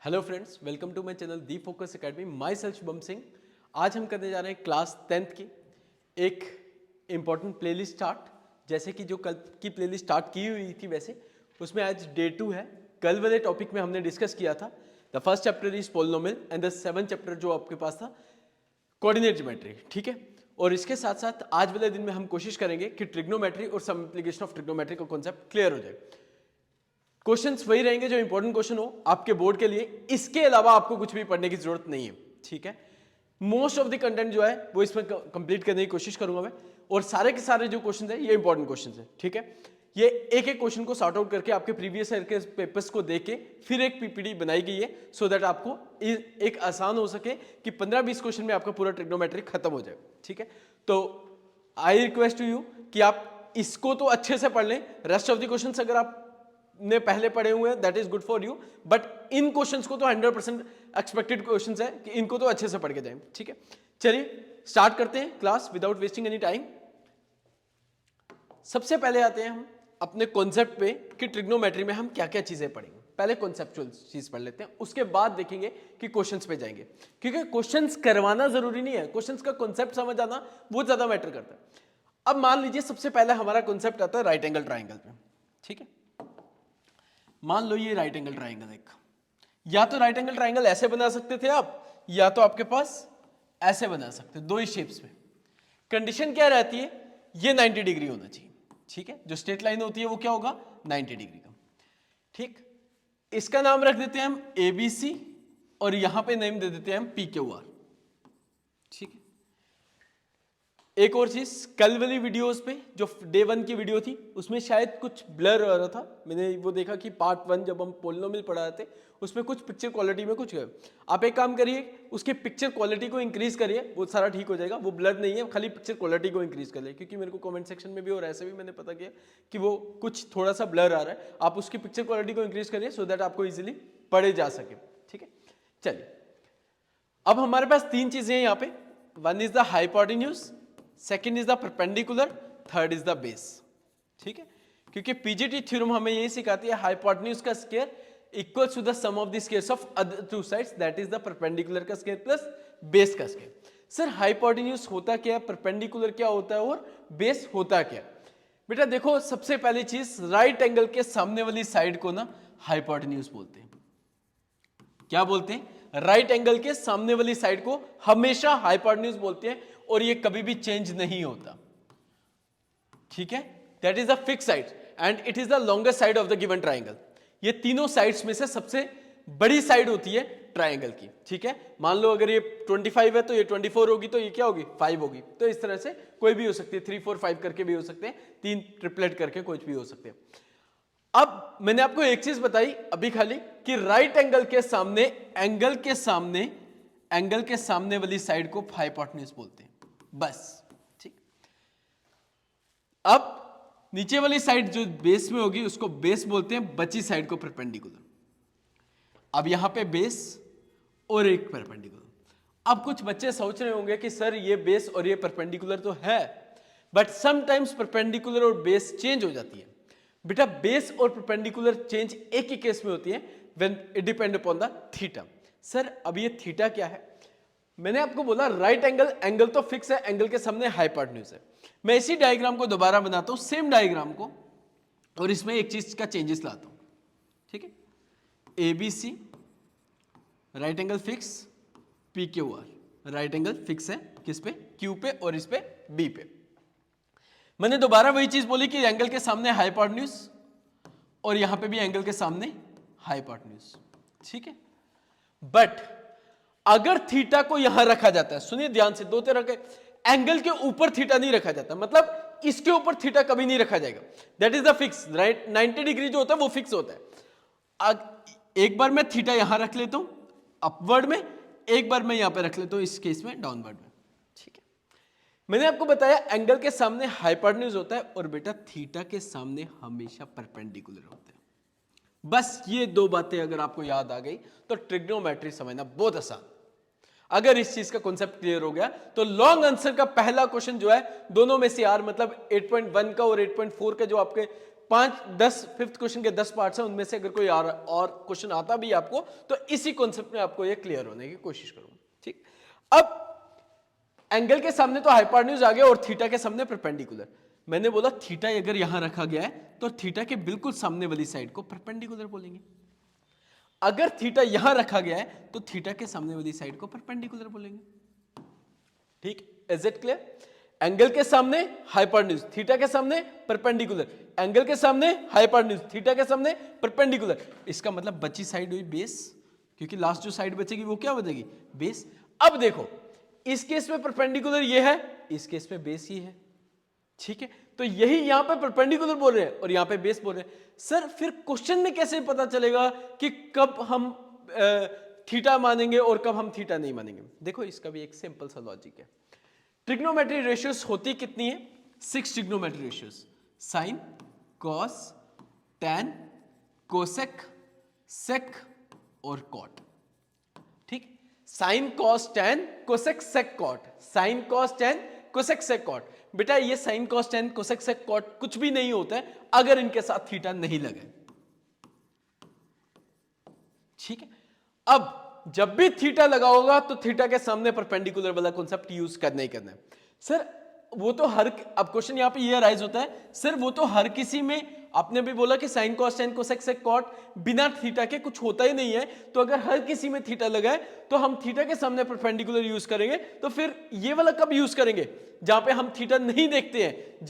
Hello friends, welcome to my channel the focus academy. Myself Shubham Singh. आज हम करने जा रहे हैं क्लास 10th की एक इम्पॉर्टेंट प्लेलिस्ट स्टार्ट। जैसे कि जो कल की प्लेलिस्ट स्टार्ट की हुई थी, वैसे उसमें आज डे 2 है। कल वाले टॉपिक में हमने डिस्कस किया था the first chapter is polynomial and the 7th chapter जो आपके पास था कोऑर्डिनेट ज्योमेट्री। ठीक है, और इसके साथ साथ आज वाले दिन में हम कोशिश करेंगे कि ट्रिग्नोमेट्री और सम एप्लीकेशन ऑफ ट्रिग्नोमेट्री का कॉन्सेप्ट क्लियर हो जाए। क्वेश्चंस वही रहेंगे जो इंपॉर्टेंट क्वेश्चन हो आपके बोर्ड के लिए। इसके अलावा आपको कुछ भी पढ़ने की जरूरत नहीं है। ठीक है, मोस्ट ऑफ द कंटेंट जो है वो इसमें कंप्लीट करने की कोशिश करूंगा मैं, और सारे के सारे जो क्वेश्चन है ये इंपॉर्टेंट क्वेश्चन है। ठीक है, ये एक एक क्वेश्चन को सॉर्ट आउट करके आपके प्रीवियस ईयर के पेपर्स को देके फिर एक पीपीटी बनाई गई है सो दैट आपको एक आसान हो सके कि 15-20 क्वेश्चन में आपका पूरा ट्रिग्नोमेट्री खत्म हो जाए। ठीक है, तो आई रिक्वेस्ट टू यू कि आप इसको तो अच्छे से पढ़ लें। रेस्ट ऑफ द क्वेश्चंस अगर आप ने पहले पढ़े हुए हैं that is good for you, but in questions को तो 100% एक्सपेक्टेड क्वेश्चंस है कि इनको तो अच्छे से पढ़ के जाएं। ठीक है, चलिए स्टार्ट करते हैं class without wasting any time. सबसे पहले आते हैं हम अपने कॉन्सेप्ट पे कि ट्रिग्नोमेट्री में हम क्या क्या चीजें पढ़ेंगे। पहले कॉन्सेप्चुअल चीज पढ़ लेते हैं, उसके बाद देखेंगे कि क्वेश्चंस पे जाएंगे, क्योंकि क्वेश्चंस करवाना जरूरी नहीं है, क्वेश्चंस का कॉन्सेप्ट समझ आना वो ज्यादा मैटर करता है। अब मान लीजिए सबसे पहले हमारा कॉन्सेप्ट आता है राइट एंगल ट्राइंगल पे। ठीक है, मान लो ये राइट एंगल ट्राइंगल एक, या तो राइट एंगल ट्राइंगल ऐसे बना सकते थे आप, या तो आपके पास ऐसे बना सकते, दो ही शेप्स में। कंडीशन क्या रहती है, ये 90 डिग्री होना चाहिए। ठीक है, जो स्ट्रेट लाइन होती है वो क्या होगा, 90 डिग्री का। ठीक, इसका नाम रख देते हैं हम ABC और यहां पे नेम दे देते हैं हम PQR। ठीक है, एक और चीज, कल वाली वीडियोस पे जो डे 1 की वीडियो थी उसमें शायद कुछ ब्लर हो रहा था। मैंने वो देखा कि पार्ट 1 जब हम पोलिनोमियल पढ़ा रहे थे उसमें कुछ पिक्चर क्वालिटी में कुछ है। आप एक काम करिए, उसके पिक्चर क्वालिटी को इंक्रीज करिए, वो सारा ठीक हो जाएगा। वो ब्लर नहीं है, खाली पिक्चर क्वालिटी को इंक्रीज कर ले, क्योंकि मेरे को कमेंट सेक्शन में भी और ऐसे भी मैंने पता किया कि वो कुछ थोड़ा सा ब्लर आ रहा है। आप उसकी पिक्चर क्वालिटी को इंक्रीज करिए सो दैट आपको ईजिली पढ़े जा सके। ठीक है, चलिए अब हमारे पास तीन चीजें हैं यहाँ पे। One is the hypotenuse, second is the perpendicular, third is the base. ठीक है, क्योंकि पीजीटी थ्योरम हमें यही सिखाती है हाइपोटेन्यूज का square equals to the sum of the squares of other two sides, that is the perpendicular का square plus base का स्क्वायर। सर हाइपोटेन्यूज होता क्या है, परपेंडिकुलर क्या होता है और बेस होता क्या है? बेटा देखो, सबसे पहली चीज, राइट एंगल के सामने वाली साइड को ना हाइपोटेन्यूज बोलते हैं। क्या बोलते हैं? राइट एंगल के सामने वाली साइड को हमेशा हाइपोटेन्यूज बोलते हैं, और ये कभी भी चेंज नहीं होता। ठीक है, that is the fix side and it is the longest side of the given triangle. ये तीनों साइड्स में से सबसे बड़ी साइड होती है ट्राइंगल की। ठीक है, मान लो अगर ये 25 है तो ये 24 होगी, तो ये क्या होगी, 5 होगी। तो इस तरह से कोई भी हो सकती है, 3 4 5 करके भी हो सकते हैं, 3 ट्रिपलेट करके कुछ भी हो सकते हैं। अब मैंने आपको एक चीज बताई अभी खाली कि राइट एंगल के सामने एंगल के सामने वाली साइड को हाइपोटेन्यूज बोलते हैं, बस। ठीक, अब नीचे वाली साइड जो बेस में होगी उसको बेस बोलते हैं, बची साइड को परपेंडिकुलर। अब यहां पे बेस और एक परपेंडिकुलर। अब कुछ बच्चे सोच रहे होंगे कि सर ये बेस और ये परपेंडिकुलर तो है, बट समटाइम्स परपेंडिकुलर और बेस चेंज हो जाती है। बेटा बेस और परपेंडिकुलर चेंज एक ही केस में होती है, when it depend upon the theta. Sir अब ये थीटा क्या है? मैंने आपको बोला राइट एंगल तो फिक्स है, एंगल के सामने हाइपोटेन्यूज है। मैं इसी डायग्राम को दोबारा बनाता हूं, सेम डायग्राम को, और इसमें एक चीज का चेंजेस लाता हूं। ठीक है, ABC right angle fix, PQR right angle fix है किस पे, Q पे, और इस पे B पे। मैंने दोबारा वही चीज बोली कि एंगल के सामने हाइपोटेन्यूज और यहां पे भी एंगल के सामने हाइपोटेन्यूज। ठीक है, बट अगर थीटा को यहां रखा जाता है, सुनिए ध्यान से, दो तरह के एंगल के ऊपर थीटा नहीं रखा जाता, मतलब इसके ऊपर थीटा कभी नहीं रखा जाएगा। That is the fix, right 90 degree जो होता है वो फिक्स होता है। एक बार मैं थीटा यहां रख लेता हूं अपवर्ड में, एक बार मैं यहां पे रख लेता हूं इस केस में डाउनवर्ड में। ठीक है, मैंने आपको बताया एंगल के सामने हाइपोटेन्यूज होता है, और बेटा थीटा के सामने हमेशा परपेंडिकुलर होता है। बस ये दो बातें अगर आपको याद आ गई तो ट्रिग्नोमेट्री समझना बहुत आसान। अगर इस चीज का कॉन्सेप्ट क्लियर हो गया तो लॉन्ग आंसर का पहला क्वेश्चन जो है दोनों में से यार, मतलब 8.1 का और 8.4 का जो आपके 5-10 फिफ्थ क्वेश्चन के 10 पार्ट्स हैं, उनमें से अगर कोई और क्वेश्चन आता भी आपको तो इसी कॉन्सेप्ट में आपको ये क्लियर होने की कोशिश करूंगा। ठीक, अब एंगल के सामने तो हाइपोटेन्यूज आ गया और थीटा के सामने परपेंडिकुलर। मैंने बोला थीटा अगर यहां रखा गया है तो थीटा के बिल्कुल सामने वाली साइड को परपेंडिकुलर बोलेंगे। अगर थीटा यहां रखा गया है तो थीटा के सामने वाली साइड को परपेंडिकुलर बोलेंगे। ठीक, इज इट क्लियर? एंगल के सामने हाइपोटेन्यूज, थीटा के सामने परपेंडिकुलर, एंगल के सामने हाइपोटेन्यूज, थीटा के सामने परपेंडिकुलर। इसका मतलब बची साइड हुई बेस, क्योंकि लास्ट जो साइड बचेगी वो क्या बचेगी? बेस। अब देखो इस केस में परपेंडिकुलर ये है, इस केस में बेस ये है। ठीक है, तो यही यहां पे परपेंडिकुलर बोल रहे हैं और यहां पे बेस बोल रहे हैं। सर फिर क्वेश्चन में कैसे पता चलेगा कि कब हम थीटा मानेंगे और कब हम थीटा नहीं मानेंगे? देखो इसका भी एक सिंपल सा लॉजिक है। ट्रिग्नोमेट्री रेशियोज होती कितनी है? 6 trigonometry ratios, sine, cos, tan, cosec, sec और कॉट। ठीक, sine, cos, tan, cosec, sec, cot, sine, cos, tan, cosec, sec, cot. बेटा ये sine, cos, tan, cosec, sec, cot कुछ भी नहीं होता है अगर इनके साथ थीटा नहीं लगे। ठीक है, अब जब भी थीटा लगा होगा तो थीटा के सामने परपेंडिकुलर वाला कॉन्सेप्ट यूज करना ही करना है। सर वो तो हर, अब क्वेश्चन यहां पे ये राइज होता है, सर वो तो हर किसी में, आपने भी बोला कि sign, cos, tan, cosec, sec, cot बिना थीटा के कुछ होता ही नहीं है। तो अगर हर किसी में थीटा लगा है तो हम थीटा के सामने परपेंडिकुलर यूज करेंगे। तो फिर ये वाला कब यूज करेंगे? जहां पे हम थीटा नहीं देखते हैं,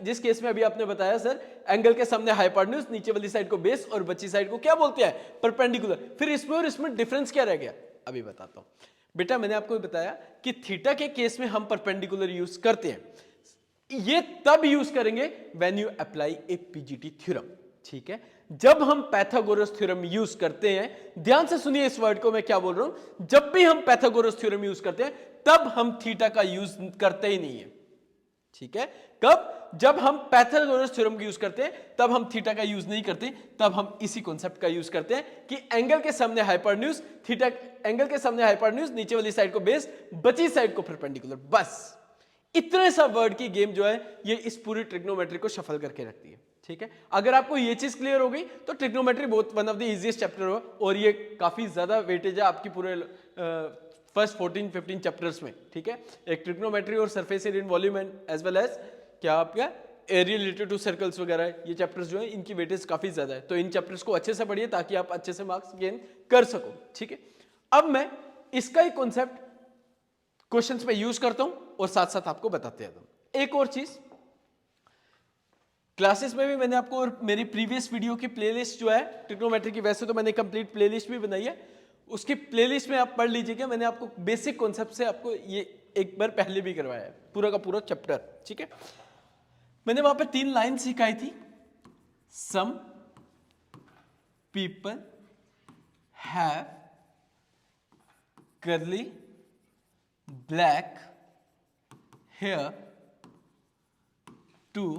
जिस केस में अभी आपने बताया सर एंगल के सामने हाइपोटेन्यूज, नीचे वाली साइड को बेस और बची साइड को क्या बोलते हैं? परपेंडिकुलर। फिर इसमें और इसमें डिफरेंस क्या रह गया? अभी बताता हूं। बेटा मैंने आपको बताया कि थीटा के केस में हम परपेंडिकुलर यूज करते हैं, ये तब यूज करेंगे when you apply a PGT theorem. ठीक है, जब हम पाइथागोरस थ्योरम यूज करते हैं, ध्यान से सुनिए इस वर्ड को मैं क्या बोल रहा हूं, जब भी हम पाइथागोरस थ्योरम यूज करते हैं तब हम थीटा का यूज करते ही नहीं है। ठीक है, कब? जब हम पाइथागोरस थ्योरम यूज करते हैं तब हम थीटा का यूज नहीं करते, तब हम इसी कॉन्सेप्ट का यूज करते हैं कि एंगल के सामने हाइपोटेन्यूज, थीटा एंगल के सामने हाइपोटेन्यूज, नीचे वाली साइड को बेस, बची साइड को परपेंडिकुलर। बस इतने सा वर्ड की गेम जो है ये इस पूरी ट्रिग्नोमेट्री को शफल करके रखती है। ठीक है, अगर आपको ये चीज क्लियर हो गई तो ट्रिग्नोमेट्री बहुत one of the easiest chapter हो, और ये काफी ज्यादा वेटेज है आपकी पूरे फर्स्ट 14-15 चैप्टर्स में। ठीक है, एक ट्रिग्नोमेट्री और surface area in volume and as well as क्या आपका एरिया रिलेटेड टू सर्कल्स वगैरह, ये चैप्टर्स जो है इनकी वेटेज काफी ज्यादा है। तो इन चैप्टर्स को अच्छे से पढ़िए ताकि आप अच्छे से मार्क्स गेन कर सको। ठीक है, अब मैं इसका ही कॉन्सेप्ट क्वेश्चंस पे यूज करता हूं और साथ साथ आपको बताते जाता हूं। एक और चीज, क्लासेस में भी मैंने आपको, और मेरी प्रीवियस वीडियो की प्लेलिस्ट जो है ट्रिग्नोमेट्री की, वैसे तो मैंने कंप्लीट प्लेलिस्ट भी बनाई है, उसकी प्लेलिस्ट में आप पढ़ लीजिएगा। मैंने आपको बेसिक कॉन्सेप्ट से आपको ये एक बार पहले भी करवाया है, पूरा का पूरा चैप्टर। ठीक है, मैंने वहां पे 3 लाइन सिखाई थी। Some people have curly black hair to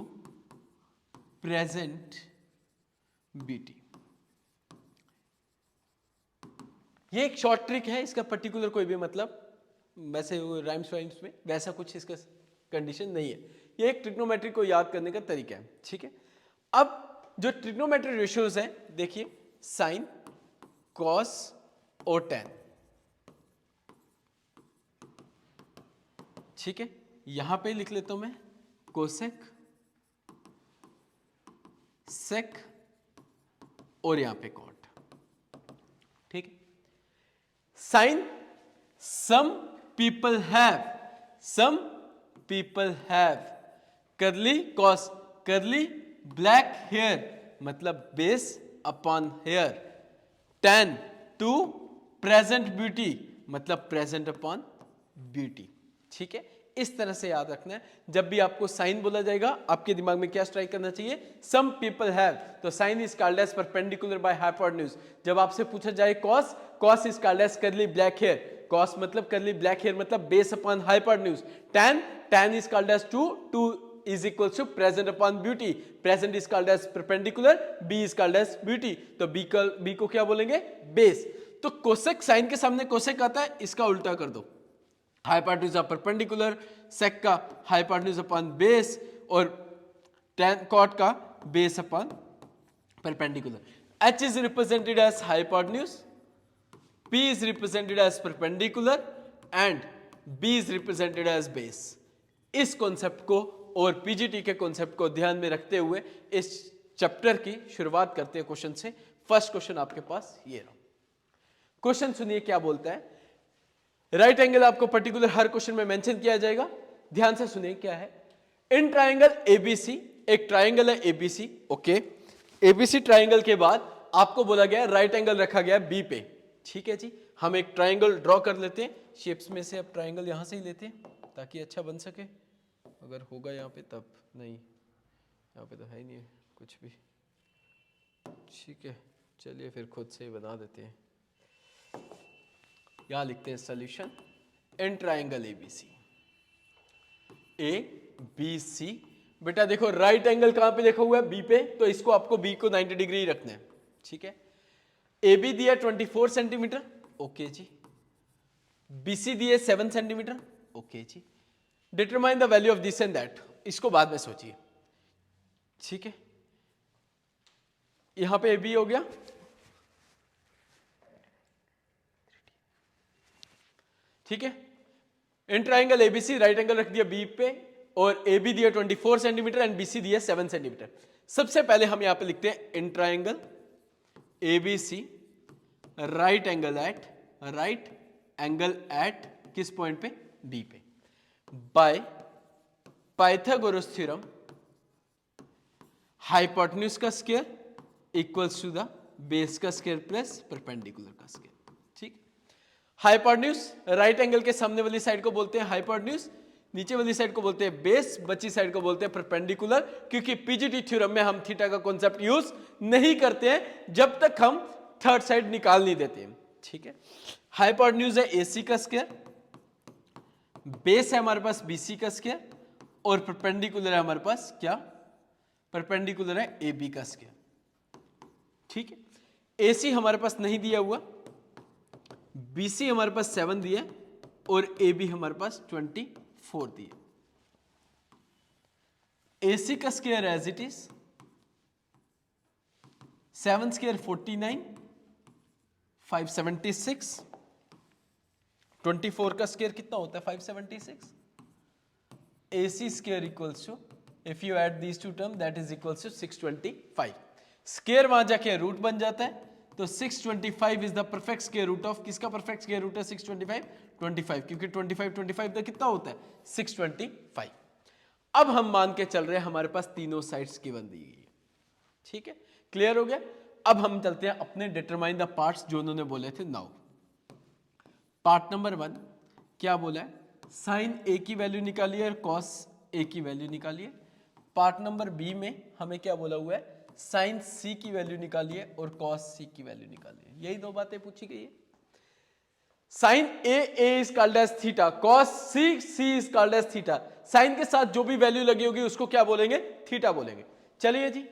present beauty. ये एक शॉर्ट ट्रिक है, इसका पर्टिकुलर कोई भी मतलब वैसे राइम्स वाइम्स में वैसा कुछ इसका कंडीशन नहीं है। ये एक ट्रिग्नोमेट्री को याद करने का तरीका है। ठीक है, अब जो ट्रिग्नोमेट्री रेशियोज हैं देखिए, साइन, कॉस और टैन। ठीक है, यहां पे लिख लेता हूं मैं कोसेक, सेक और यहां पे कॉट। ठीक है, sine, some people have curly, cos curly black hair मतलब base upon hair, tan to present beauty मतलब प्रेजेंट अपॉन ब्यूटी। ठीक है, इस तरह से याद रखना है। जब भी आपको साइन बोला जाएगा आपके दिमाग में क्या स्ट्राइक करना चाहिए? सम पीपल हैव, तो sine is called as perpendicular by hypotenuse. जब आपसे पूछा जाए cos, cos is called as curly black hair, cos मतलब कर्ली ब्लैक हेयर मतलब base upon hypotenuse. Tan, tan is called as to is equals to present upon beauty, present is called as perpendicular, b is called as beauty, तो b को क्या बोलेंगे? Base. तो cosec, sign के सामने cosec आता है, इसका उल्टा कर दो, हाइपोटेन्यूज ऑफ परपेंडिकुलर, सेक का हाइपोटेन्यूज अपॉन बेस और टैन कॉट का base upon perpendicular. H is represented as hypotenuse, P is represented as perpendicular and B is represented as base. इस कॉन्सेप्ट को और पीजीटी के कॉन्सेप्ट को ध्यान में रखते हुए इस चैप्टर की शुरुआत करते हैं क्वेश्चन से. फर्स्ट क्वेश्चन आपके पास ये रहा. क्वेश्चन सुनिए क्या बोलता है. राइट एंगल आपको पर्टिकुलर हर क्वेश्चन में मेंशन किया जाएगा. ध्यान से सुनिए क्या है. इन ट्राइंगल एबीसी, एक ट्राइंगल है एबीसी. ओके, एबीसी ट्राइंगल के बाद आपको बोला गया राइट एंगल रखा गया बी पे. ठीक है जी, हम एक ट्राइंगल ड्रॉ कर लेते हैं. शेप्स में से अब ट्राइंगल यहां से ही लेते हैं ताकि अच्छा बन सके. अगर होगा यहाँ पे तब, नहीं यहाँ पे तो है ही नहीं कुछ भी. ठीक है, चलिए फिर खुद से ही बना देते हैं. यहां लिखते हैं solution in triangle ABC. A B C. बेटा देखो राइट एंगल कहां पे लिखा हुआ है? बी पे, तो इसको आपको बी को 90 डिग्री रखना है. ठीक है, ए बी दिया 24 सेंटीमीटर. ओके जी. बीसी दिए 7 सेंटीमीटर. ओके जी. Determine the value of this and that. इसको बाद में सोचिए. ठीक है, यहां पे ए बी हो गया. ठीक है, इन ट्राइंगल एबीसी राइट एंगल रख दिया बी पे और ए बी दिया 24 सेंटीमीटर एंड बीसी दिया 7 सेंटीमीटर. सबसे पहले हम यहां पे लिखते हैं in triangle ABC right angle at किस पॉइंट पे? बी पे. बाय पाइथागोरस थ्योरम हाइपोटेन्यूज का square equals to the base का स्क्वायर प्लस परपेंडिकुलर का स्क्वायर. ठीक, हाइपोटेन्यूज राइट एंगल के सामने वाली साइड को बोलते हैं हाइपोटेन्यूज, नीचे वाली साइड को बोलते हैं बेस, बची साइड को बोलते हैं परपेंडिकुलर. क्योंकि पीजीटी थ्योरम में हम थीटा का कॉन्सेप्ट यूज नहीं करते हैं जब तक हम थर्ड साइड निकाल नहीं देते हैं. ठीक है, हाइपोटेन्यूज है एसी का स्क्वायर, बेस है हमारे पास बीसी का स्क्वायर और परपेंडिकुलर है हमारे पास क्या? परपेंडिकुलर है ए बी का स्क्वायर. ठीक है, एसी हमारे पास नहीं दिया हुआ, बीसी हमारे पास 7 दिया और ए बी हमारे पास 24 दिया. एसी का square as it is 7 square 49, 576. 24 का स्क्वायर कितना होता है? 576. AC square equals to, if you add these two term that is equals to 625. Square वहां जाके रूट बन जाता है, तो 625 is the perfect square root of, किसका परफेक्ट स्क्वायर रूट है? 625. 25, क्योंकि 25 तो कितना होता है? 625. अब हम मान के चल रहे हैं हमारे पास तीनों साइड्स की बन दी गई है. ठीक है, क्लियर हो गया. अब हम चलते हैं अपने डिटरमाइन द पार्ट्स जो उन्होंने बोले थे. नाउ पार्ट नंबर 1 क्या बोला है? साइन ए की वैल्यू निकालिए और कॉस ए की वैल्यू निकालिए. पार्ट नंबर बी में हमें क्या बोला हुआ है? साइन सी की वैल्यू निकालिए और कॉस सी की वैल्यू निकालिए. यही दो बातें पूछी गई है. Sine A is called as theta, cos C is called as theta. Sine के साथ जो भी वैल्यू लगी होगी उसको क्या बोलेंगे? थीटा बोलेंगे. चलिए जी,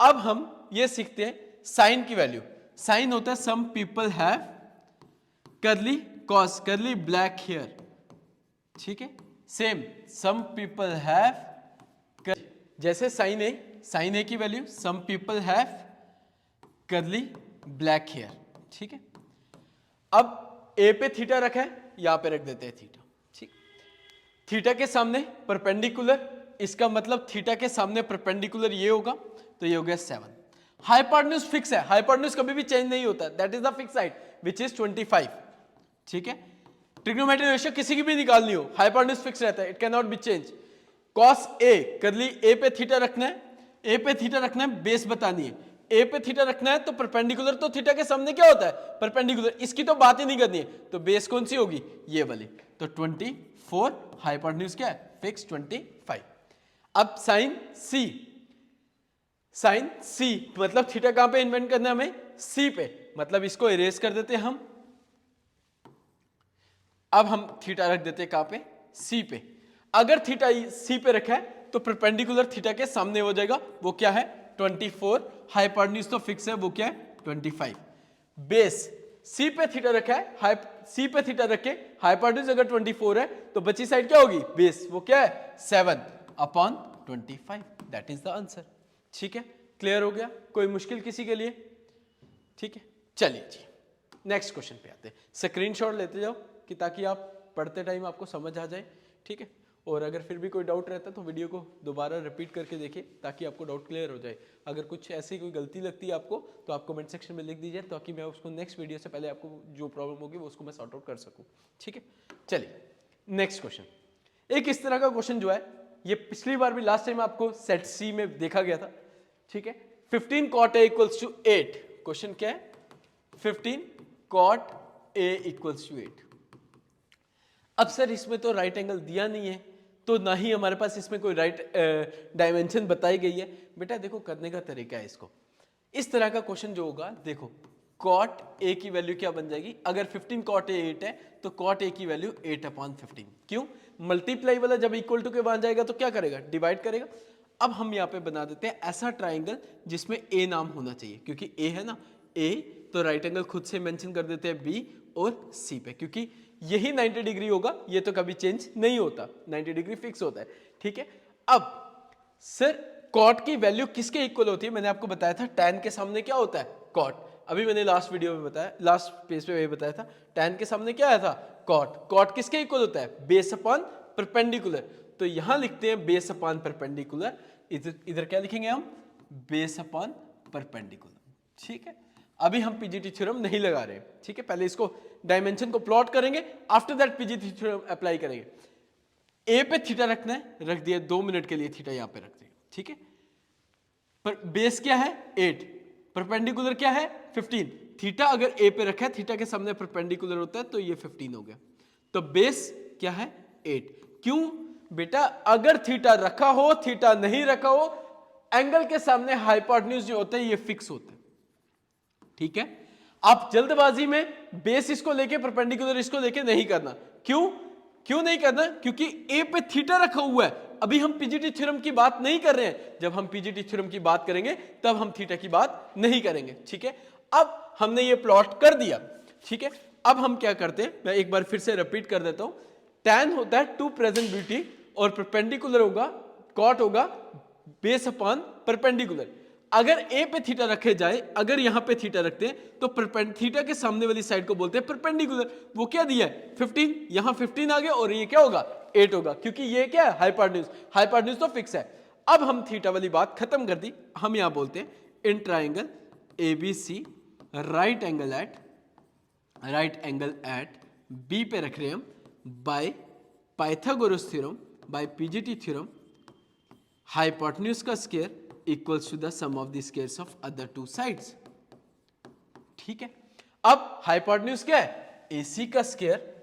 अब हम ये सीखते हैं साइन की वैल्यू. साइन होता है सम पीपल हैव करली कॉस करली ब्लैक हेयर. ठीक है, सेम सम पीपल हैव, जैसे साइन ए की वैल्यू सम पीपल हैव करली ब्लैक हेयर. ठीक है, अब ए पे थीटा रखा है, यहां पे रख देते हैं थीटा. ठीक, थीटा के सामने परपेंडिकुलर, इसका मतलब थीटा के सामने परपेंडिकुलर ये होगा, तो ये हो गया 7. हाइपोटेन्यूज फिक्स है, हाइपोटेन्यूज कभी भी चेंज नहीं होता, that is the fix height which is 25. ठीक है, ट्रिग्नोमेट्रिक रेशियो किसी की भी निकालनी हो, हाइपोटेन्यूज फिक्स रहता है, it can not be change. Cos a curly a पे थीटा रखना है, ए पे थीटा रखना है, बेस बतानी है. ए पे थीटा रखना है तो परपेंडिकुलर, तो थीटा के सामने क्या होता है? परपेंडिकुलर. इसकी तो बात ही नहीं करनी है, तो बेस कौन सी होगी? ये वाली. तो 24, हाइपोटेन्यूज क्या है? फिक्स 25. अब साइन सी मतलब थीटा कहां पे इन्वेंट करना है हमें? सी पे, मतलब इसको इरेज कर देते हैं हम. अब हम थीटा रख देते हैं कहां पे? सी पे. अगर थीटा सी पे रखा है तो परपेंडिकुलर थीटा के सामने हो जाएगा, वो क्या है? 24. हाइपोटेन्यूज तो फिक्स है, वो क्या है? 25. बेस सी पे थीटा रखा है, सी पे थीटा रखे, हाइपोटेन्यूज अगर 24 है तो बची साइड क्या होगी? बेस, वो क्या है? 7 upon 25. That is the answer. ठीक है, क्लियर हो गया? कोई मुश्किल किसी के लिए? ठीक है, चलिए जी नेक्स्ट क्वेश्चन पे आते हैं। स्क्रीनशॉट लेते जाओ कि ताकि आप पढ़ते टाइम आपको समझ आ जाए। ठीक है, और अगर फिर भी कोई डाउट रहता है तो वीडियो को दोबारा रिपीट करके देखिए ताकि आपको डाउट क्लियर हो जाए। अगर कुछ ऐसी कोई गलती लगती है आपको तो आप कमेंट सेक्शन में लिख दीजिए ताकि मैं उसको नेक्स्ट वीडियो से पहले आपको जो प्रॉब्लम होगी वो उसको मैं सॉर्ट आउट कर सकूँ। ठीक है, चलिए नेक्स्ट क्वेश्चन। एक इस तरह का क्वेश्चन जो है ये पिछली बार भी लास्ट टाइम आपको सेट सी में देखा गया था। ठीक है, 15 cot a equals to 8। Question क्या है? 15 cot a इक्वल्स टू 8। अब सर इसमें तो राइट एंगल दिया नहीं है, तो ना ही हमारे पास इसमें कोई राइट डायमेंशन बताई गई है। बेटा देखो करने का तरीका है इसको, इस तरह का क्वेश्चन जो होगा, देखो cot a की वैल्यू क्या बन जाएगी? अगर 15 cot a 8 है तो cot a की वैल्यू 8/15। क्यों? मल्टीप्लाई वाला जब इक्वल टू के बन जाएगा तो क्या करेगा? डिवाइड करेगा। अब हम यहाँ पे बना देते हैं ऐसा ट्राइंगल जिसमें a नाम होना चाहिए, क्योंकि a है ना, a तो राइट एंगल खुद से मेंशन कर देते हैं b और c पे, क्योंकि यही 90 डिग्री होगा, ये तो कभी चेंज नहीं होता, 90 डिग्री फिक्स होता है। ठीक है, अब सर कॉट की वैल्यू किसके इक्वल होती है? मैंने आपको बताया था tan के सामने क्या होता है? कॉट। अभी मैंने लास्ट वीडियो में बताया, लास्ट पेज पे ये बताया था, tan के सामने क्या आया था? कॉट। कॉट किसके इक्वल होता है? Base upon perpendicular. तो यहां लिखते हैं बेस अपॉन परपेंडिकुलर, इधर क्या लिखेंगे हम? Base upon perpendicular. ठीक है, अभी हम पीजीटी थ्योरम नहीं लगा रहे। ठीक है, पहले इसको डायमेंशन को प्लॉट करेंगे, after that PGT theorem apply करेंगे। ए पे थीटा रखना है, रख दिया, 2 मिनट के लिए थीटा यहां पे रख दिया। ठीक है, पर बेस क्या है? 8, परपेंडिकुलर क्या है? 15। थीटा अगर ए पे रखा है, थीटा के सामने परपेंडिकुलर होता है तो ये 15 हो गया। तो बेस क्या है? 8। क्यों बेटा? अगर थीटा रखा हो, थीटा नहीं रखा हो, एंगल के सामने हाइपोटेन्यूज जो होते हैं ये फिक्स होते हैं। ठीक है, आप जल्दबाजी में बेस इसको लेके परपेंडिकुलर इसको लेके नहीं करना। क्यों नहीं करना? क्योंकि ए पे थीटा रखा हुआ है। अभी हम पीजीटी थ्योरम की बात नहीं कर रहे हैं, जब हम पीजीटी थ्योरम की बात करेंगे तब हम थीटा की बात नहीं करेंगे। ठीक है, अब हमने ये प्लॉट कर दिया। ठीक है, अब हम क्या करते हैं, मैं एक बार फिर से रिपीट कर देता हूं। tan होता है टू प्रेजेंट ब्यूटी और परपेंडिकुलर होगा, कॉट होगा बेस अपॉन परपेंडिकुलर। अगर ए पे थीटा रखे जाए, अगर यहां पे थीटा रखते हैं तो थीटा के सामने वाली साइड को बोलते हैं परपेंडिकुलर। वो क्या दिया है? 15। यहां 15 आ गया और ये क्या होगा? 8 होगा, क्योंकि ये क्या है? हाइपोटेन्यूज। हाइपोटेन्यूज तो फिक्स है। अब हम थीटा वाली बात खत्म कर दी, हम यहां बोलते हैं in triangle ABC right angle at B पे रख रहे हैं हम by Pythagoras theorem, by PGT theorem, hypotenuse का square equals to the sum of the squares of other two sides. ठीक है, अब हाइपोटेन्यूज क्या है? AC का स्क्वायर।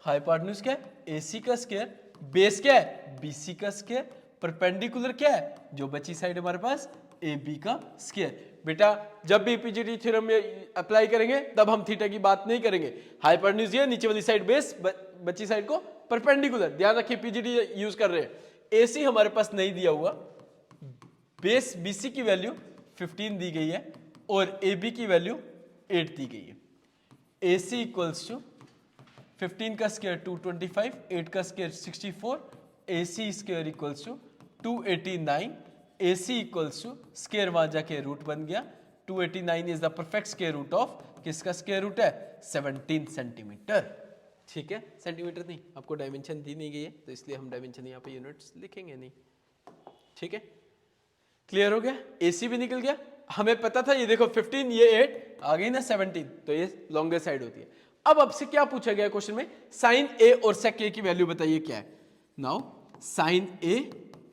हाइपोटेन्यूज क्या है? AC का स्क्वायर। बेस क्या है? BC का स्क्वायर। परपेंडिकुलर क्या है? जो बची साइड हमारे पास AB का स्क्वायर। बेटा जब भी पीजीटी थ्योरम में अप्लाई करेंगे तब हम थीटा की बात नहीं करेंगे। हाइपोटेन्यूज ये, नीचे वाली साइड बेस, बची साइड को परपेंडिकुलर। ध्यान रखिए पीजीटी यूज कर रहे हैं। AC हमारे पास नहीं दिया हुआ, बेस BC की वैल्यू 15 दी गई है और AB की वैल्यू 8 दी गई है। AC इक्वल्स टू 15 का स्क्वायर 225, 8 का square 64, AC square equals to 289। AC equals to square वहां जाके रूट बन गया, 289 is the perfect square root of, किसका स्क्वायर रूट है? 17 सेंटीमीटर। ठीक है, सेंटीमीटर नहीं, आपको डायमेंशन दी नहीं गई है तो इसलिए हम डायमेंशन यहाँ पे यूनिट्स लिखेंगे नहीं। ठीक है, क्लियर हो गया? AC भी निकल गया। हमें पता था, ये देखो 15, ये 8 आ गई ना 17, तो ये लॉन्गर साइड होती है। अब आपसे क्या पूछा गया क्वेश्चन में? साइन A और सेक A की वैल्यू बताइए क्या है। Now sine A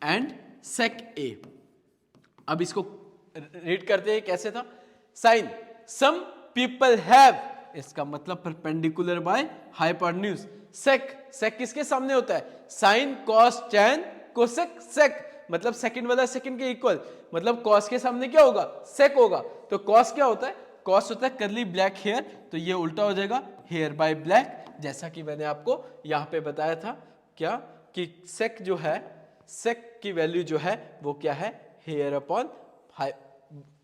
and sec A, अब इसको रीड करते हैं, कैसे था? साइन सम पीपल हैव, इसका मतलब परपेंडिकुलर बाय हाइपोटेन्यूज। सेक किसके सामने होता है? Sine cos tan cosec sec, मतलब सेकंड वाला सेकंड के इक्वल, मतलब कॉस के सामने क्या होगा? सेक होगा। तो कॉस क्या होता है? कॉस होता है कर्ली ब्लैक हेयर, तो ये उल्टा हो जाएगा हेयर बाय ब्लैक, जैसा कि मैंने आपको यहां पे बताया था। क्या कि सेक जो है, सेक की वैल्यू जो है वो क्या है? Hair upon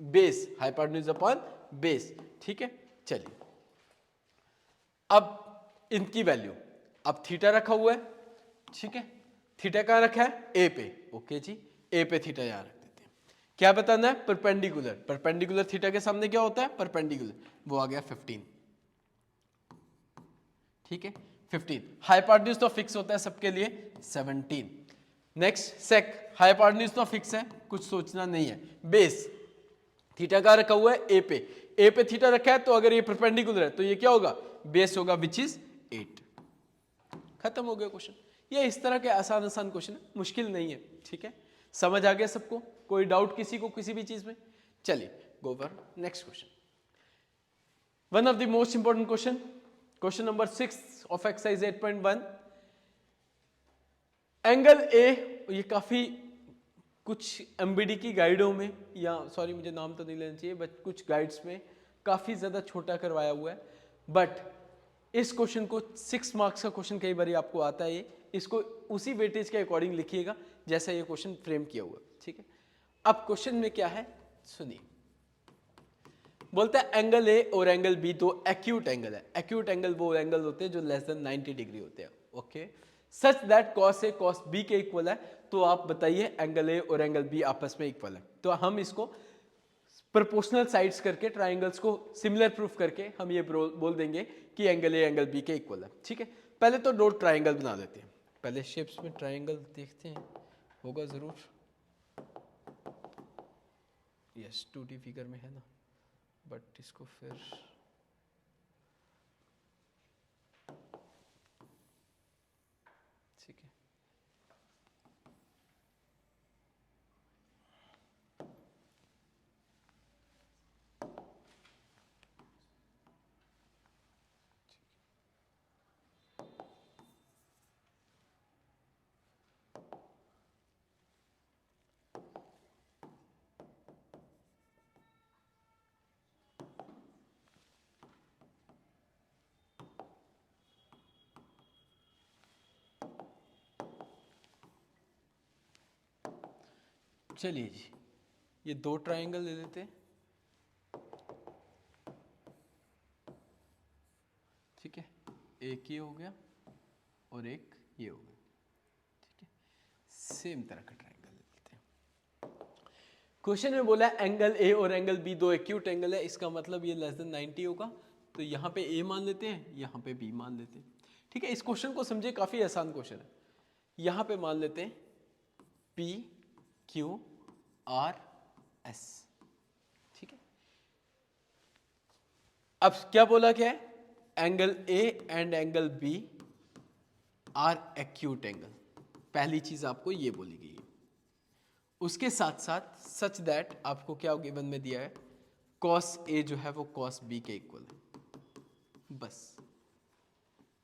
base, hypotenuse upon base. ठीक है, चलिए अब इनकी वैल्यू, अब थीटा रखा हुआ है। ठीक है, थीटा कहां रखा है? ए पे। ओके जी, ए पे थीटा यहां रख देते हैं। क्या बताना है? परपेंडिकुलर। परपेंडिकुलर थीटा के सामने क्या होता है? परपेंडिकुलर। वो आ गया 15। ठीक है, 15। हाइपोटेन्यूज तो फिक्स होता है सबके लिए, 17। नेक्स्ट सेक, हाइपोटेन्यूज तो फिक्स है, कुछ सोचना नहीं है। बेस, थीटा का रखा हुआ है ए पे, ए पे थीटा रखा है, तो अगर ये परपेंडिकुलर है तो ये क्या होगा? बेस होगा, विच इज 8। खत्म हो गया क्वेश्चन। ये इस तरह के आसान आसान क्वेश्चन है, मुश्किल नहीं है। ठीक है, समझ आ गया सबको? कोई डाउट किसी को किसी भी चीज में? चलिए go for next question. One of the most important question, question number 6 of exercise 8.1। Angle A, ये काफी कुछ एमबीडी की गाइडों में, या सॉरी मुझे नाम तो नहीं लेना चाहिए, बट कुछ गाइड्स में काफी ज्यादा छोटा करवाया हुआ है। बट इस क्वेश्चन को 6 मार्क्स का क्वेश्चन कई बार आपको आता है, इसको उसी वेटेज के अकॉर्डिंग लिखिएगा जैसा ये क्वेश्चन फ्रेम किया हुआ। ठीक है, अब क्वेश्चन में क्या है सुनिए। बोलता है एंगल ए और एंगल बी दो एक्यूट एंगल है। एक्यूट एंगल वो एंगल होते हैं जो लेस देन 90 डिग्री होते हैं। Okay, such that cos A cos B के इक्वल है। तो आप बताइए एंगल ए और एंगल बी आपस में इक्वल है। तो हम इसको प्रोपोर्शनल साइड्स करके, ट्राइंगल्स को सिमिलर प्रूफ करके हम ये बोल देंगे कि एंगल ए एंगल बी के इक्वल है। ठीक है, पहले तो दो ट्राइंगल बना देते हैं। पहले शेप्स में ट्राइंगल देखते हैं, होगा जरूर। यस, 2D फिगर में है ना, बट इसको फिर ठीक है। चलिए जी, ये दो ट्राइंगल ले लेते हैं। ठीक है, एक ये हो गया और एक ये हो गया। ठीक है, सेम तरह का ट्राइंगल ले लेते हैं। क्वेश्चन में बोला एंगल ए और एंगल बी दो एक्यूट एंगल है, इसका मतलब ये लेस देन 90 होगा। तो यहाँ पे ए मान लेते हैं, यहाँ पे बी मान लेते हैं। ठीक है, इस क्वेश्चन को समझे, काफी आसान क्वेश्चन है। यहाँ पे मान लेते हैं पी क्यू आर एस। ठीक है, अब क्या बोला क्या है? Angle A and angle B are acute angle. पहली चीज आपको ये बोली गई है। उसके साथ साथ सच दैट आपको क्या गिवन में दिया है? कॉस ए जो है वो कॉस बी के इक्वल है, बस।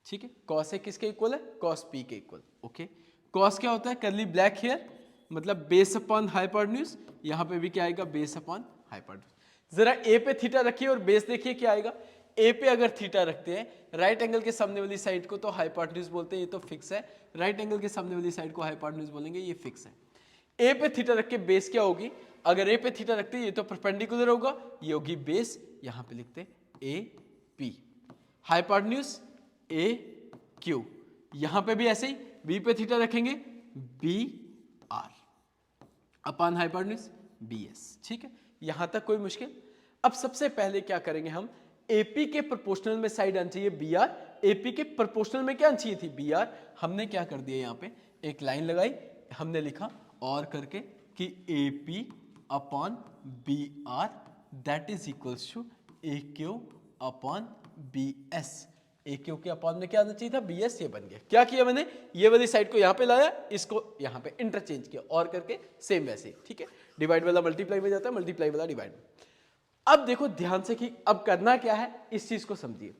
ठीक है, कॉस ए किसके इक्वल है? कॉस बी के इक्वल। ओके, कॉस क्या होता है? कर्ली ब्लैक हेयर, मतलब बेस अपॉन हाइपोटेन्यूज। यहां पे भी क्या आएगा? Base upon hypotenuse. जरा ए पे थीटा रखिए और बेस देखिए क्या आएगा। ए पे अगर थीटा रखते हैं, राइट एंगल के सामने वाली साइड को तो हाइपोटेन्यूज बोलते हैं, ये तो फिक्स है। राइट एंगल के सामने वाली साइड को हाइपोटेन्यूज बोलेंगे, ये फिक्स है। ए पे थीटा रख के बेस क्या होगी? अगर ए पे थीटा रखते हैं, ये तो परपेंडिकुलर होगा, ये होगी बेस। यहां पे लिखते A P. Hypotenuse A Q, यहां पे भी ऐसे ही बी पे थीटा रखेंगे, B R upon hypotenuse B S. ठीक है, यहां तक कोई मुश्किल? अब सबसे पहले क्या करेंगे हम? एपी के प्रोपोर्शनल में साइड आनी चाहिए बी आर, एपी के प्रोपोर्शनल में क्या आनी चाहिए थी? B R. हमने क्या कर दिया? यहां पे एक लाइन लगाई, हमने लिखा और करके कि AP upon B R that is equals to A Q upon B S. A Q के अपॉन में क्या आना चाहिए था? B S. ये बन गया। क्या किया मैंने? ये वाली साइड को यहां पे लाया, इसको यहां पे इंटरचेंज किया और करके सेम वैसे ही। ठीक है, डिवाइड वाला मल्टीप्लाई में जाता है, मल्टीप्लाई वाला डिवाइड में। अब देखो ध्यान से कि अब करना क्या है, इस चीज को समझिए।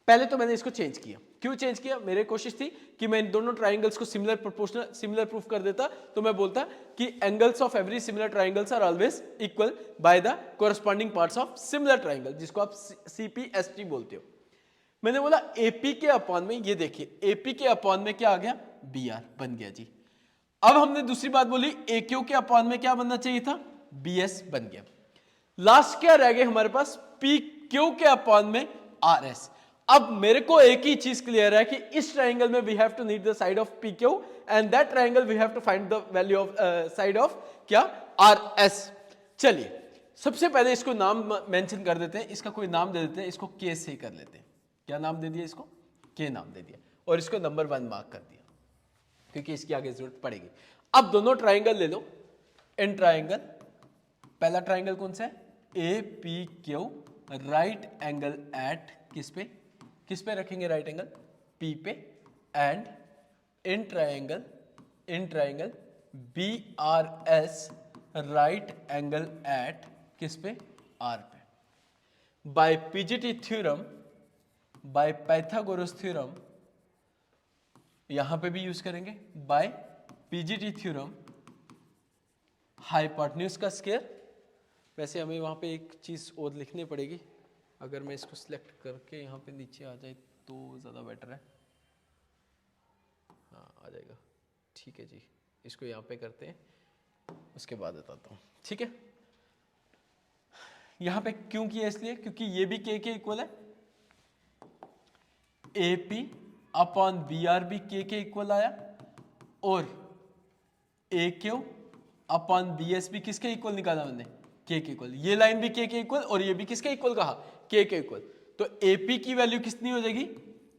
पहले तो मैंने इसको चेंज किया। क्यों चेंज किया? मेरी कोशिश थी कि मैं इन दोनों ट्राइंगल्स को सिमिलर प्रोपोर्शनल सिमिलर प्रूफ कर देता, तो मैं बोलता कि angles of every similar triangles are always equal by the corresponding parts of similar triangle, जिसको आप सीपीएसटी बोलते हो। मैंने बोला एपी के अपॉन में, ये देखिए एपी के अपॉन में क्या आ गया? बी आर बन गया जी। अब हमने दूसरी बात बोली, ए क्यू के अपॉन में क्या बनना चाहिए था? बी एस बन गया। लास्ट क्या रह गए हमारे पास? पी क्यू के अपॉन में आर एस। अब मेरे को एक ही चीज क्लियर है कि इस ट्राइंगल में we have to need the side of P Q, and that triangle we have to find the value of side of क्या? R S. चलिए सबसे पहले इसको नाम मेंशन कर देते हैं, इसका कोई नाम दे देते हैं, इसको के से कर लेते हैं। क्या नाम दे दिया इसको? के नाम दे दिया और इसको नंबर 1 मार्क कर दिया क्योंकि इसकी आगे जरूरत पड़ेगी। अब दोनों ट्राइंगल ले लो, इन ट्राइंगल, पहला ट्राइंगल कौन सा है? A P Q, right angle at किस पे रखेंगे राइट एंगल? पी पे। And in triangle B R S, right angle at किस पे? आर पे। By PGT theorem, by Pythagoras theorem, यहां पे भी यूज करेंगे बाय पीजीटी थ्योरम, हाइपोटेन्यूज का स्क्वायर। वैसे हमें वहां पे एक चीज और लिखनी पड़ेगी, अगर मैं इसको सिलेक्ट करके यहाँ पे नीचे आ जाए तो ज़्यादा बेटर है। हाँ आ जाएगा, ठीक है जी, इसको यहाँ पे करते हैं, उसके बाद बताता हूँ, ठीक है। यहाँ पे क्यों किया? इसलिए क्योंकि ये भी के इक्वल है, A P upon B R भी के इक्वल आया, और A Q upon B S भी किसके इक्वल निकाला मैंने? के इक्वल। ये लाइन भी के इक्वल और ये भी किसके इक्वल कहा? के इक्वल। तो एपी की वैल्यू कितनी हो जाएगी?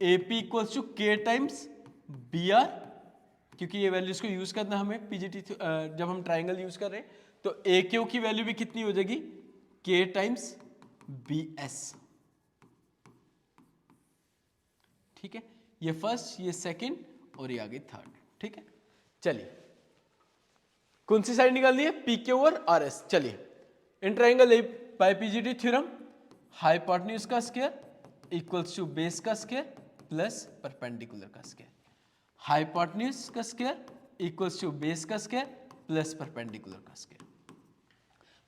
एपी इक्वल्स टू के टाइम्स बी आर, क्योंकि ये वैल्यूज को यूज करना हमें पीजीटी जब हम ट्राइंगल यूज कर रहे हैं। तो ए क्यू की वैल्यू भी कितनी हो जाएगी? के टाइम्स बी एस, ठीक है। ये फर्स्ट, ये सेकंड और ये आगे थर्ड, ठीक है। चलिए कौन सी साइड निकालनी है? पी क्यू और आर एस। चलिए in triangle A by PGT theorem, hypotenuse का स्क्वायर इक्वल्स टू बेस का स्क्वायर प्लस परपेंडिकुलर का स्क्वायर। हाइपोटेन्यूज का स्क्वायर इक्वल्स टू बेस का स्क्वायर प्लस परपेंडिकुलर का स्क्वायर।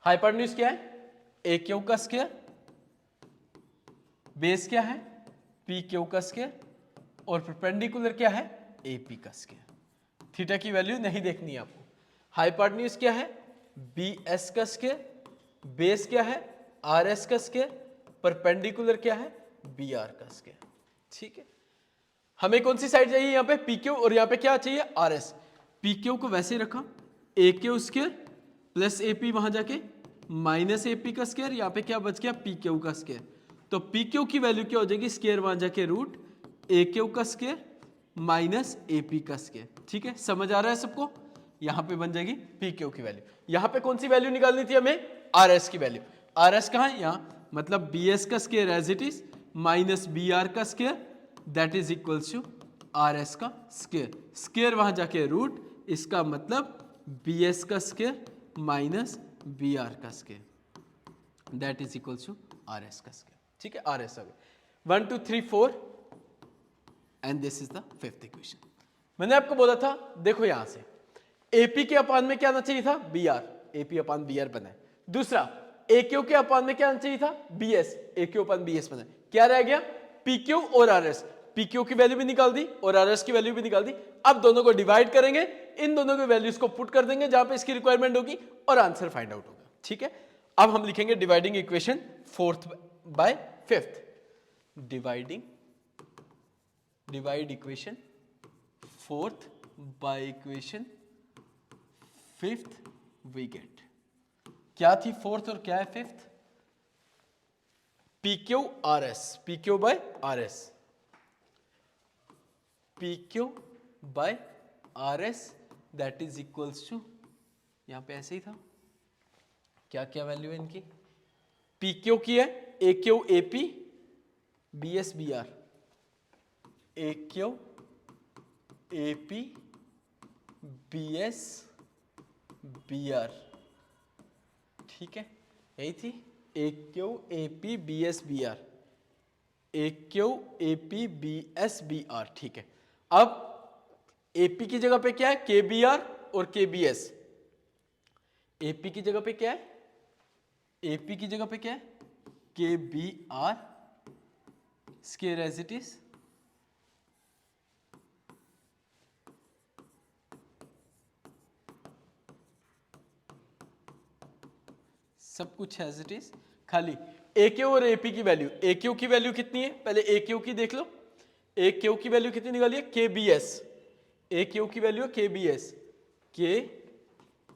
हाइपोटेन्यूज क्या है? ए क्यू का स्क्वायर, बेस क्या है? पी क्यू का स्क्वायर, और परपेंडिकुलर क्या है? ए पी का स्क्वायर। थीटा की वैल्यू नहीं देखनी है आपको। हाइपोटेन्यूज क्या है? बी एस का स्क्वायर, बेस क्या है? आर एस का स्क्वायर, परपेंडिकुलर क्या है? बी आर का स्क्वायर, ठीक है। हमें कौन सी साइड चाहिए? यहाँ पे पी क्यू, और यहाँ पे क्या चाहिए? Are S. पी क्यू को वैसे रखा, A Q square plus A P, वहां जाके माइनस ए पी का स्क्वायर, यहाँ पे क्या बच गया? पी क्यू का स्क्वायर। तो पी क्यू की वैल्यू क्या हो जाएगी? स्क्वायर वहां जाके रूट ए क्यू का स्क्वायर माइनस ए पी का स्क्वायर, ठीक है। समझ आ रहा है सबको? यहाँ पे बन जाएगी पी क्यू की वैल्यू। यहाँ पे कौन सी वैल्यू निकालनी थी हमें? आर एस की वैल्यू। आर एस कहाँ है? यहाँ, मतलब बी एस का square as it is minus B R का square, that is equals to R S का स्क्वायर। स्क्वायर वहां जाके रूट, इसका मतलब बी एस का स्क्वायर माइनस बी आर का square, that is equals to R S का स्क्वायर, ठीक है। आर एस आ गया 1 2 3 4 and this is the fifth equation. मैंने आपको बोला था, देखो यहां से एपी के अपान में क्या आना चाहिए था? B R, AP upon B R बना है। दूसरा ए क्यू के अपान में क्या आना चाहिए था? B S, A Q upon B S बना है। क्या रह गया? पी क्यू और आर एस। पी क्यू की वैल्यू भी निकाल दी और आर एस की वैल्यू भी निकाल दी। अब दोनों को डिवाइड करेंगे, इन दोनों की वैल्यूज को पुट कर देंगे जहां पे इसकी रिक्वायरमेंट होगी और आंसर फाइंड आउट होगा, ठीक है। अब हम लिखेंगे dividing equation fourth by fifth. Divide equation fourth by equation fifth we get. क्या थी फोर्थ और क्या है fifth? P Q R S, P Q by R S, P Q by R S that is equals to, यहां पे ऐसे ही था, क्या क्या वैल्यू है इनकी? पी क्यू की है A Q A P B S B R, A Q A P B S B R, ठीक है। यही थी A Q A P B S B R, A Q A P B S B R, ठीक है। अब ए P की जगह पे क्या है? के बी आर और के बी एस। ए पी की जगह पे क्या है? ए पी की जगह पे क्या है? K B R square as it is, सब कुछ एज इट इज, खाली ए क्यू और ए पी की वैल्यू। ए क्यू की वैल्यू कितनी है? पहले ए क्यू की देख लो। ए क्यू की वैल्यू कितनी निकाली है? K B S. A Q की वैल्यू के बी एस, के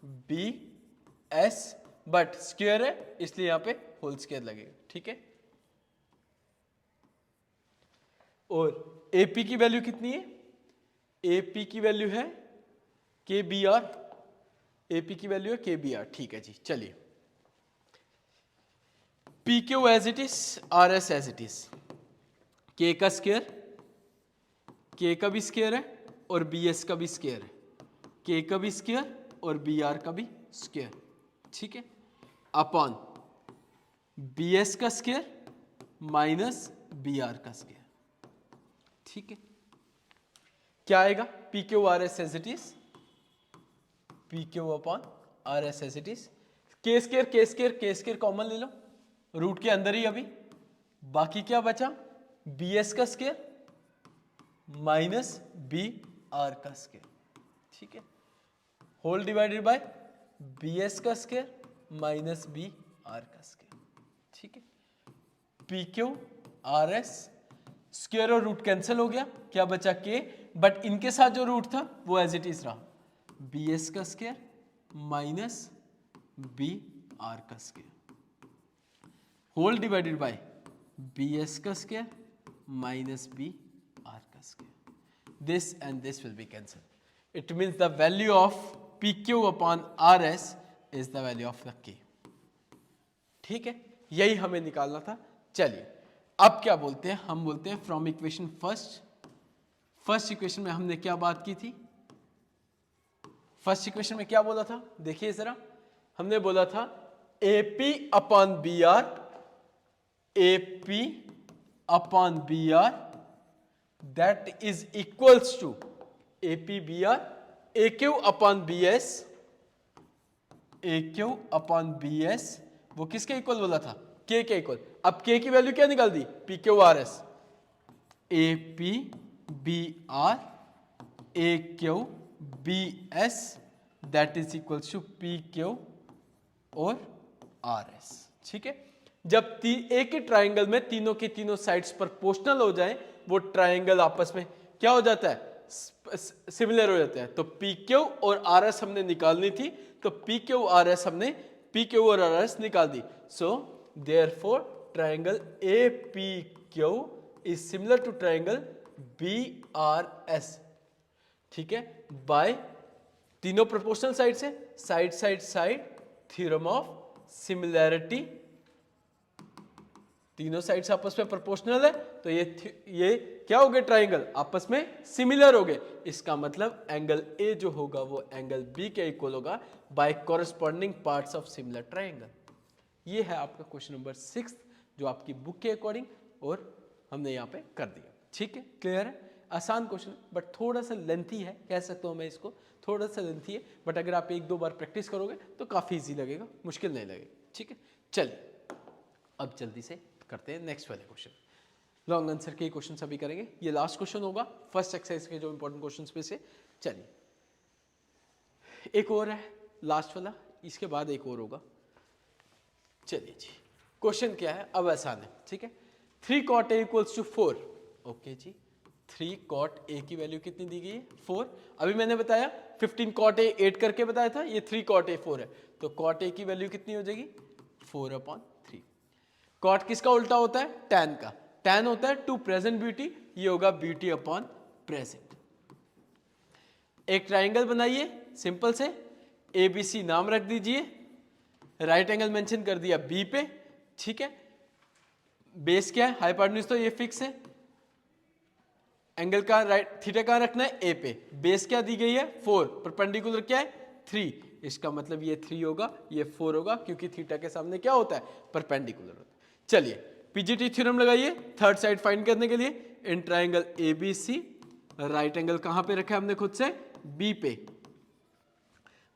बी एस बट स्क्वायर है इसलिए यहाँ पे होल स्क्वायर लगेगा, ठीक है। और एपी की वैल्यू कितनी है? एपी की वैल्यू है के बी आर, एपी की वैल्यू है के बी आर, ठीक है जी। चलिए P Q as it is, R S as it is, K का स्क्वायर, के का भी स्क्वायर है और बी एस का भी स्क्वायर है, के का भी स्क्वायर और बी आर का भी स्क्वायर, ठीक है, अपॉन बी एस का स्क्वायर माइनस बी आर का स्क्वायर, ठीक है। क्या आएगा? P Q R S as it is, P Q upon R S as it is, के स्क्वायर के स्क्वायर के स्क्वायर कॉमन ले लो रूट के अंदर ही अभी, बाकी क्या बचा? बी एस का स्क्वायर माइनस बी आर का स्क्वायर, ठीक है, whole divided by B S का स्क्वायर माइनस बी आर का स्क्वायर, ठीक है। P Q R S, square और रूट कैंसिल हो गया, क्या बचा? के, बट इनके साथ जो रूट था वो एज इट इज रहा, बी एस का स्क्वायर माइनस बी आर का square, whole divided by B S का स्क्वायर माइनस बी आर का square, this and this will be cancel, it means the value of P Q upon R S is the value of the के, ठीक है, यही हमें निकालना था। चलिए अब क्या बोलते हैं? हम बोलते हैं फ्रॉम इक्वेशन फर्स्ट इक्वेशन में हमने क्या बात की थी? फर्स्ट इक्वेशन में क्या बोला था? देखिए जरा, हमने बोला था AP upon B R, AP upon B R that is equals to AP B R A Q upon B S, A Q upon B S, वो किसके इक्वल बोला था? के इक्वल। अब के की वैल्यू क्या निकाल दी? P Q R S, A P B R A Q B S that is equals to P Q और आर एस, ठीक है। जब एक ही ट्राइंगल में तीनों की तीनों साइड्स प्रोपोर्शनल हो जाए, वो ट्राइंगल आपस में क्या हो जाता है? सिमिलर हो जाते हैं। तो पी क्यू और आर एस हमने निकालनी थी, तो पी क्यू आर एस हमने पी क्यू और आर एस निकाल दी। So therefore triangle A P Q is similar to triangle B R S, ठीक है, बाय तीनों प्रोपोर्शनल साइड से, side side side theorem of similarity, तीनों साइड्स आपस में प्रोपोर्शनल है तो ये क्या हो गए? ट्राइंगल आपस में सिमिलर हो गए। इसका मतलब एंगल ए जो होगा वो एंगल बी के इक्वल होगा by corresponding parts of similar triangle. ये है आपका क्वेश्चन नंबर 6 जो आपकी बुक के अकॉर्डिंग और हमने यहाँ पे कर दिया, ठीक है, क्लियर है। आसान क्वेश्चन बट थोड़ा सा लेंथी है, कह सकता हूँ मैं इसको, थोड़ा सा लेंथी है, बट अगर आप एक दो बार प्रैक्टिस करोगे तो काफ़ी इजी लगेगा, मुश्किल नहीं लगेगा, ठीक है। चलिए अब जल्दी से करते हैं नेक्स्ट वाले क्वेश्चन। लॉन्ग आंसर के क्वेश्चन सभी करेंगे, ये लास्ट क्वेश्चन होगा फर्स्ट एक्सरसाइज के जो इंपॉर्टेंट क्वेश्चंस में से। चलिए एक और है लास्ट वाला, इसके बाद एक और होगा। चलिए जी, क्वेश्चन क्या है? अब आसान है, ठीक है। 3 cot a equals to 4, okay जी। 3 cot a की वैल्यू कितनी दी गई है? 4। अभी मैंने बताया 15 cot a 8 करके बताया था, ये 3 cot a 4 है, तो cot a की वैल्यू कितनी हो जाएगी? 4/3। cot किसका उल्टा होता है? tan का। tan होता है टू प्रेजेंट ब्यूटी, ये होगा ब्यूटी अपॉन प्रेजेंट। एक ट्राइंगल बनाइए सिंपल से, ABC नाम रख दीजिए, राइट एंगल मेंशन कर दिया बी पे, ठीक है। बेस क्या है? हाइपोटेन्यूज, तो ये फिक्स है। एंगल का राइट थीटा कहाँ रखना है? ए पे। बेस क्या दी गई है? 4। परपेंडिकुलर क्या है? 3। इसका मतलब ये 3 होगा, ये 4 होगा, क्योंकि थीटा के सामने क्या होता है? परपेंडिकुलर होता है। चलिए पीजीटी थ्योरम लगाइए थर्ड साइड फाइंड करने के लिए। In triangle ABC right angle कहाँ पे रखा है हमने खुद से? बी पे।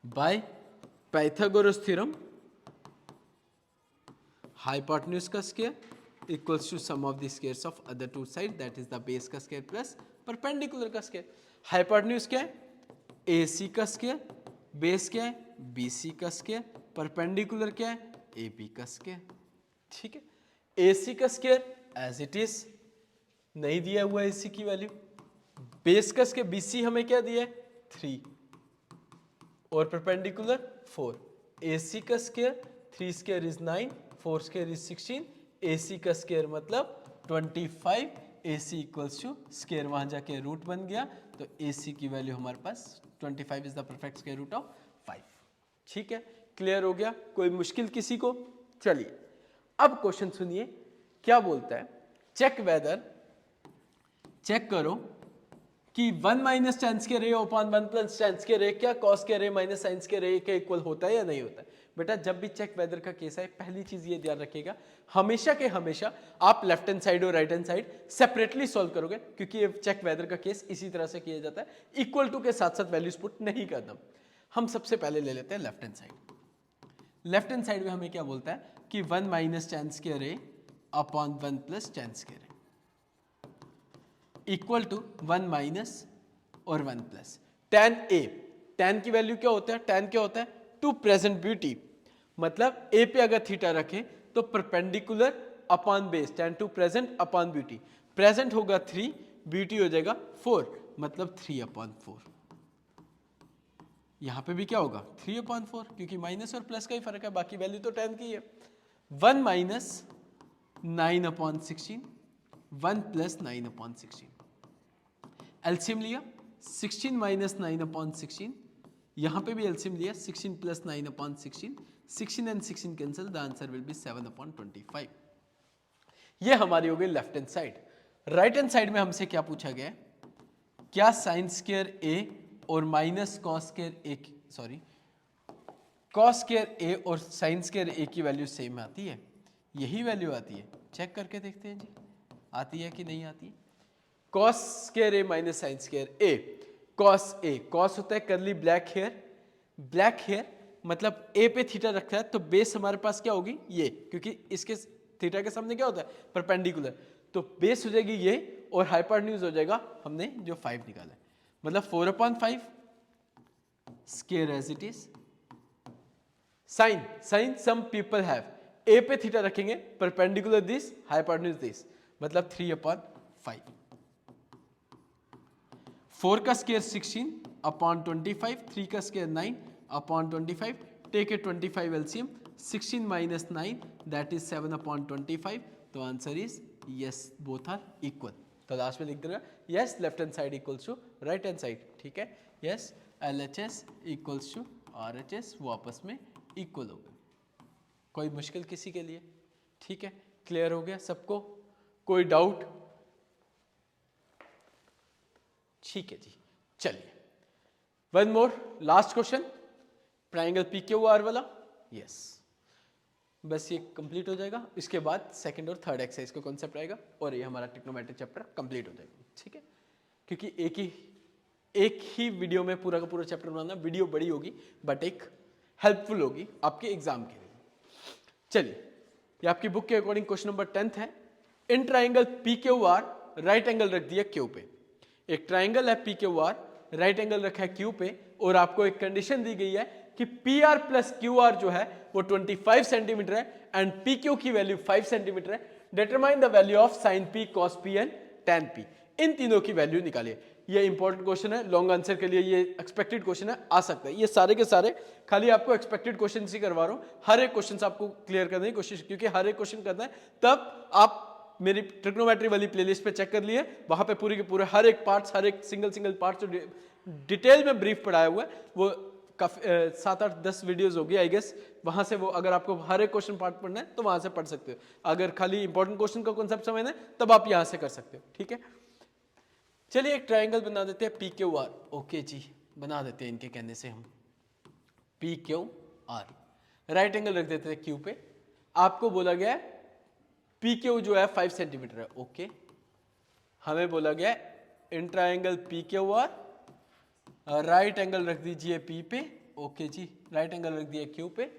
बाय पाइथागोरस थ्योरम, हाइपोटेन्यूज का square equals to sum of the squares of other two side, that is the base का स्क्वायर प्लस परपेंडिकुलर का स्क्वायर। हाइपोटेन्यूज क्या है? AC का स्क्वायर, बेस क्या है? BC का स्क्वायर, परपेंडिकुलर क्या है? AB का स्क्वायर, ठीक है। AC का स्क्वायर एज इट इज नहीं दिया हुआ AC की वैल्यू, बेस का स्क्वायर BC हमें क्या दिया है? 3 और परपेंडिकुलर 4। AC का square 3 square is 9, 4 square is 16, AC का स्क्वायर मतलब 25, AC इक्वल्स टू स्क्वायर वहां जाके रूट बन गया, तो AC की वैल्यू हमारे पास 25 is the perfect square root of 5। ठीक है, क्लियर हो गया? कोई मुश्किल किसी को? चलिए अब क्वेश्चन सुनिए, क्या बोलता है, चेक वेदर, चेक करो कि 1 minus tan square A upon 1 plus tan square ए क्या cos square A minus sine square A के इक्वल होता है या नहीं होता है? बेटा जब भी चेक वेदर का केस है, पहली चीज ये ध्यान रखिएगा, हमेशा के हमेशा आप लेफ्ट हैंड साइड और right hand side separately solve करोगे, क्योंकि ये चेक वेदर का केस इसी तरह से किया जाता है, इक्वल टू के साथ साथ वैल्यूज पुट नहीं करना। हम सबसे पहले ले लेते हैं left hand side. Left hand side में हमें क्या बोलता है कि 1 minus tan square A upon 1 plus tan square A equal to 1 minus और 1 प्लस tan a। tan की वैल्यू क्या होता है? tan क्या होता है? टू प्रेजेंट ब्यूटी, मतलब a पे अगर थीटा रखें तो perpendicular upon base, tan to present upon beauty, present होगा 3, ब्यूटी हो जाएगा 4, मतलब 3/4। यहां पे भी क्या होगा? 3/4, क्योंकि माइनस और प्लस का ही फर्क है, बाकी वैल्यू तो tan की है। 1 माइनस 9/16, 1 प्लस 9/16, एलसीएम लिया 16 माइनस 9/16, यहां पे भी एलसीएम लिया 16 plus 9/16, 16 and 16 cancel, the answer will be 7/25। ये हमारी हो गई left hand side. Right hand side में हमसे क्या पूछा गया है, क्या साइन स्क्वायर ए और minus cos square A, sorry cos square A और साइन स्क्वायर ए की वैल्यू सेम आती है? यही वैल्यू आती है, चेक करके देखते हैं जी, आती है कि नहीं आती है। Cos square A minus sine square A, cos A, cos होता है करली ब्लैक हेयर, ब्लैक हेयर मतलब ए पे थीटा रखा है, तो बेस हमारे पास क्या होगी? ये, क्योंकि इसके थीटा के सामने क्या होता है? परपेंडिकुलर, तो बेस हो जाएगी ये और हाइपोटेन्यूज हो जाएगा हमने जो 5 निकाला है, मतलब 4/5 square as it is. Sine, sine some people have, a पे थीटा रखेंगे, परपेंडिकुलर दिस, हाइपोटेन्यूज दिस, मतलब 3/5। 4 का स्क्वायर 16/25, 3 का square 9/25, take a 25 LCM, 16 minus 9 that is 7/25, तो answer is yes, both are equal. तो लास्ट में लिख देना yes left hand side equals to right hand side, ठीक है, yes LHS equals to RHS, वो आपस में इक्वल हो गए। कोई मुश्किल किसी के लिए? ठीक है, क्लियर हो गया सबको? कोई डाउट? ठीक है जी, चलिए one more last question, triangle PQR वाला, यस बस ये कंप्लीट हो जाएगा, इसके बाद सेकंड और थर्ड एक्सरसाइज का कॉन्सेप्ट आएगा और ये हमारा ट्रिग्नोमेट्री चैप्टर कंप्लीट हो जाएगा। ठीक है, क्योंकि एक ही वीडियो में पूरा का पूरा चैप्टर बनाना, वीडियो बड़ी होगी बट एक हेल्पफुल होगी आपके एग्जाम के लिए। चलिए, ये आपकी बुक के अकॉर्डिंग क्वेश्चन नंबर 10 है। In triangle PQR right angle रख दिया क्यू पे, एक ट्राइंगल है PQR, राइट एंगल रखा है क्यू पे, और आपको एक कंडीशन दी गई है कि PR प्लस QR जो है वो 25 सेंटीमीटर है एंड PQ की वैल्यू 5 सेंटीमीटर है। Determine the value of sine P, cos P and tan P, इन तीनों की वैल्यू निकालिए। ये इंपॉर्टेंट क्वेश्चन है, लॉन्ग आंसर के लिए ये एक्सपेक्टेड क्वेश्चन है, आ सकता है। ये सारे के सारे खाली आपको एक्सपेक्टेड क्वेश्चन ही करवा रहा हूं, हर एक क्वेश्चन आपको क्लियर करने की कोशिश, क्योंकि हर एक क्वेश्चन करना है, तब आप मेरी ट्रिग्नोमेट्री वाली प्लेलिस्ट पे चेक कर लिए, वहां पे पूरे के पूरे हर एक पार्ट्स, हर एक सिंगल पार्ट जो डिटेल में ब्रीफ पढ़ाया हुआ है, वो काफी 7-8-10 वीडियोस होगी आई गेस, वहां से वो अगर आपको हर एक क्वेश्चन पार्ट पढ़ना है तो वहां से पढ़ सकते हो। अगर खाली इंपॉर्टेंट क्वेश्चन का कॉन्सेप्ट समझना है तब आप यहां से कर सकते हो। ठीक है, चलिए एक ट्राइंगल बना देते हैं PQR। ओके जी, बना देते हैं इनके कहने से हम PQR, राइट एंगल रख देते हैं क्यू पे। आपको बोला गया है PQ जो है 5 सेंटीमीटर है। ओके, हमें बोला गया in triangle PQR right angle रख दीजिए P पे। ओके जी, राइट एंगल रख दिया Q पे,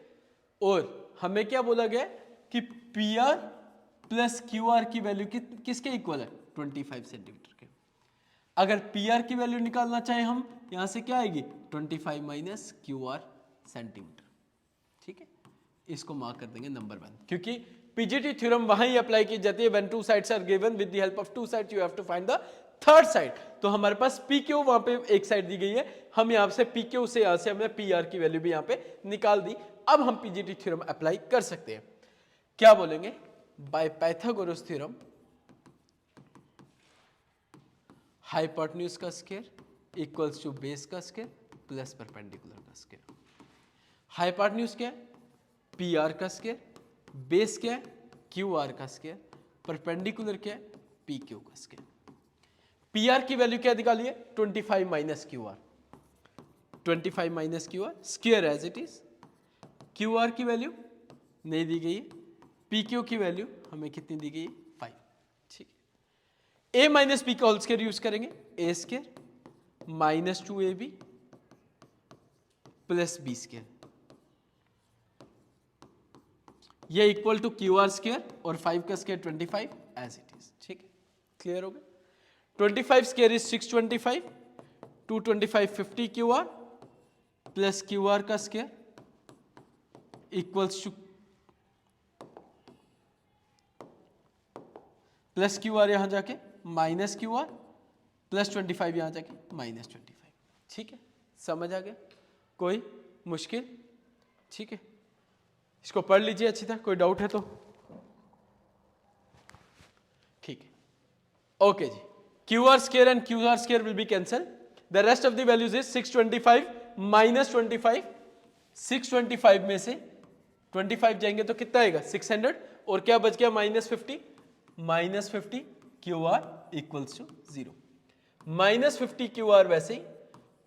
और हमें क्या बोला गया कि PR प्लस QR की वैल्यू किसके इक्वल है? 25 सेंटीमीटर के। अगर PR की वैल्यू निकालना चाहे हम, यहां से क्या आएगी? 25 माइनस QR सेंटीमीटर। ठीक है, इसको मार्क कर देंगे नंबर 1, क्योंकि PGT थ्योरम वहां ही अप्लाई की जाती है when two sides are given with the help of two sides you have to find the third side. तो हमारे पास PQ वहां पे एक साइड दी गई है, हम यहां से PQ से यहां से हमने PR की वैल्यू भी यहां पे निकाल दी। अब हम पीजीटी थ्योरम अप्लाई कर सकते हैं। क्या बोलेंगे? बाय पाइथागोरस थ्योरम हाइपोटेन्यूज का स्क्वायर इक्वल्स टू बेस का स्क्वायर प्लस परपेंडिकुलर का स्क्वायर। हाइपोटेन्यूज क्या है? पी आर का स्क्वायर, बेस क्या है? क्यू आर का स्क्वायर, परपेंडिकुलर क्या है? पी क्यू का स्क्वायर। पी आर की वैल्यू क्या निकाली है? 25 minus Q R, 25 minus Q R square as it is. Q R की वैल्यू नहीं दी गई है, पी क्यू की वैल्यू हमें कितनी दी गई है? 5। ठीक है, ए माइनस बी का होल स्क्वायर यूज करेंगे, a square minus 2ab plus B square, ये equal to Q R square और 5 का स्क्वायर 25 एज इट इज। ठीक है, क्लियर हो गया? 25 square is 625, 225 50 Q R plus Q R का square equals to plus Q R यहां जाके माइनस क्यू आर प्लस 25 यहां जाके माइनस 25। ठीक है, समझ आ गया? कोई मुश्किल? ठीक है, इसको पढ़ लीजिए अच्छी तरह, कोई डाउट है तो। ठीक है, ओके जी। Q R square and Q R square will be cancel, the rest of the values is 625 minus 25। 625 में से 25 जाएंगे तो कितना आएगा? 600, और क्या बच गया? Minus 50, minus 50 Q R equals to 0। Minus 50 Q R वैसे ही,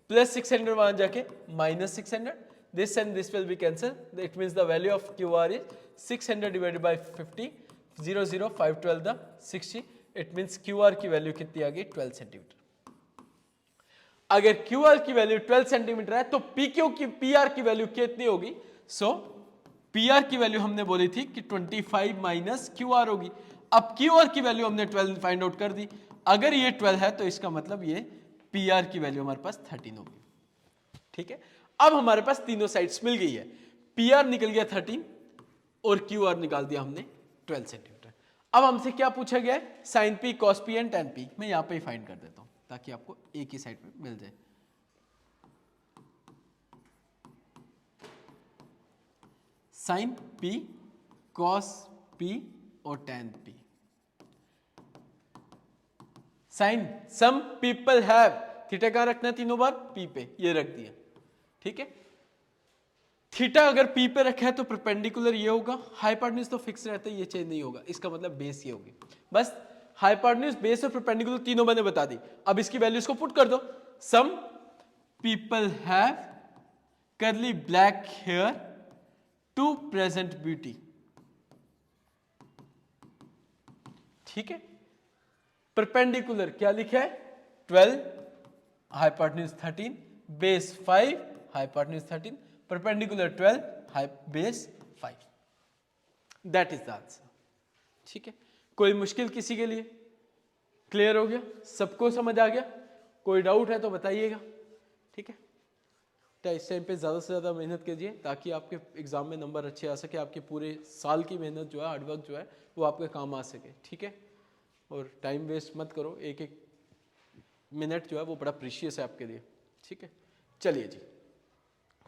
प्लस 600 वहां जाके minus 600, this and this will be cancelled, it means the value of QR is 600 divided by 50, 0 0 5 12 the 60, it means QR की वैल्यू कितनी आ गई? 12 centimetre. अगर QR की value 12 centimetre है तो PQ की PR की वैल्यू कितनी होगी? सो PR की वैल्यू हमने बोली थी कि 25 माइनस QR होगी। अब QR की वैल्यू हमने 12 फाइंड आउट कर दी, अगर ये 12 है तो इसका मतलब ये PR की वैल्यू हमारे पास 13 होगी। ठीक है, अब हमारे पास तीनों साइड्स मिल गई है, पी आर निकल गया 13 और क्यू आर निकाल दिया हमने 12 सेंटीमीटर। अब हमसे क्या पूछा गया है? Sine P, cos P and tan P. मैं यहां पे ही फाइंड कर देता हूं ताकि आपको एक ही साइड पे मिल जाए। साइन पी, कॉस पी और tan P. Sine some people have, theta कहां रखना है? तीनों बार पी पे, ये रख दिया। ठीक है, थीटा अगर पी पे रखा है तो परपेंडिकुलर ये होगा, हाइपोटेन्यूज तो फिक्स रहता है, ये चेंज नहीं होगा, इसका मतलब बेस ये होगी। बस हाइपोटेन्यूज, बेस और परपेंडिकुलर तीनों मैंने बता दी। अब इसकी वैल्यूज को पुट कर दो। Some people have curly black hair to present beauty. ठीक है, परपेंडिकुलर क्या लिखा है? 12, hypotenuse 13, base 5, hypotenuse 13, perpendicular 12, base 5। That is the answer. ठीक है, कोई मुश्किल किसी के लिए? क्लियर हो गया? सबको समझ आ गया? कोई डाउट है तो बताइएगा। ठीक है, तो इस टाइम पे ज़्यादा से ज़्यादा मेहनत कीजिए ताकि आपके एग्जाम में नंबर अच्छे आ सके, आपके पूरे साल की मेहनत जो है, हार्डवर्क जो है वो आपके काम आ सके। ठीक है, और टाइम वेस्ट मत करो, एक एक मिनट जो है वो बड़ा प्रीशियस है आपके लिए। ठीक है, चलिए जी,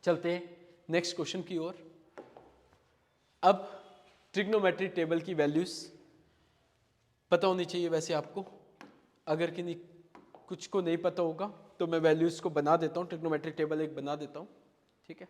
चलते हैं नेक्स्ट क्वेश्चन की ओर। अब ट्रिग्नोमेट्री टेबल की वैल्यूज पता होनी चाहिए वैसे आपको, अगर किन्हीं कुछ को नहीं पता होगा तो मैं वैल्यूज को बना देता हूँ, ट्रिग्नोमेट्री टेबल एक बना देता हूँ। ठीक है,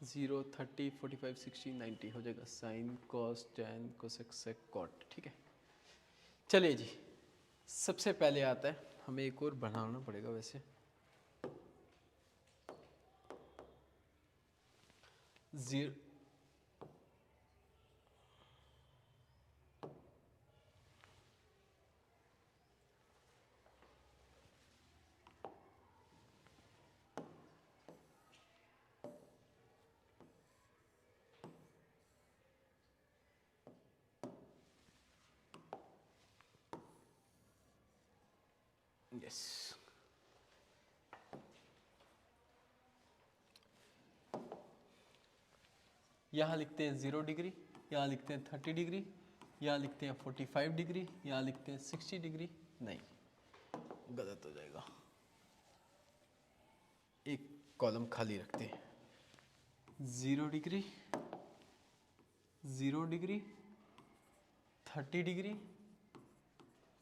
जीरो 30 45 60 90 हो जाएगा, sine cos tan cosec sec cot. ठीक है, चलिए जी, सबसे पहले आता है, हमें एक और बनाना पड़ेगा वैसे, जीरो यस, यहाँ लिखते हैं 0 डिग्री, यहाँ लिखते हैं 30 डिग्री, यहाँ लिखते हैं 45 डिग्री, यहाँ लिखते हैं 60 डिग्री। नहीं, गलत हो जाएगा, एक कॉलम खाली रखते हैं। 0 degree, 0 degree, 30 degree,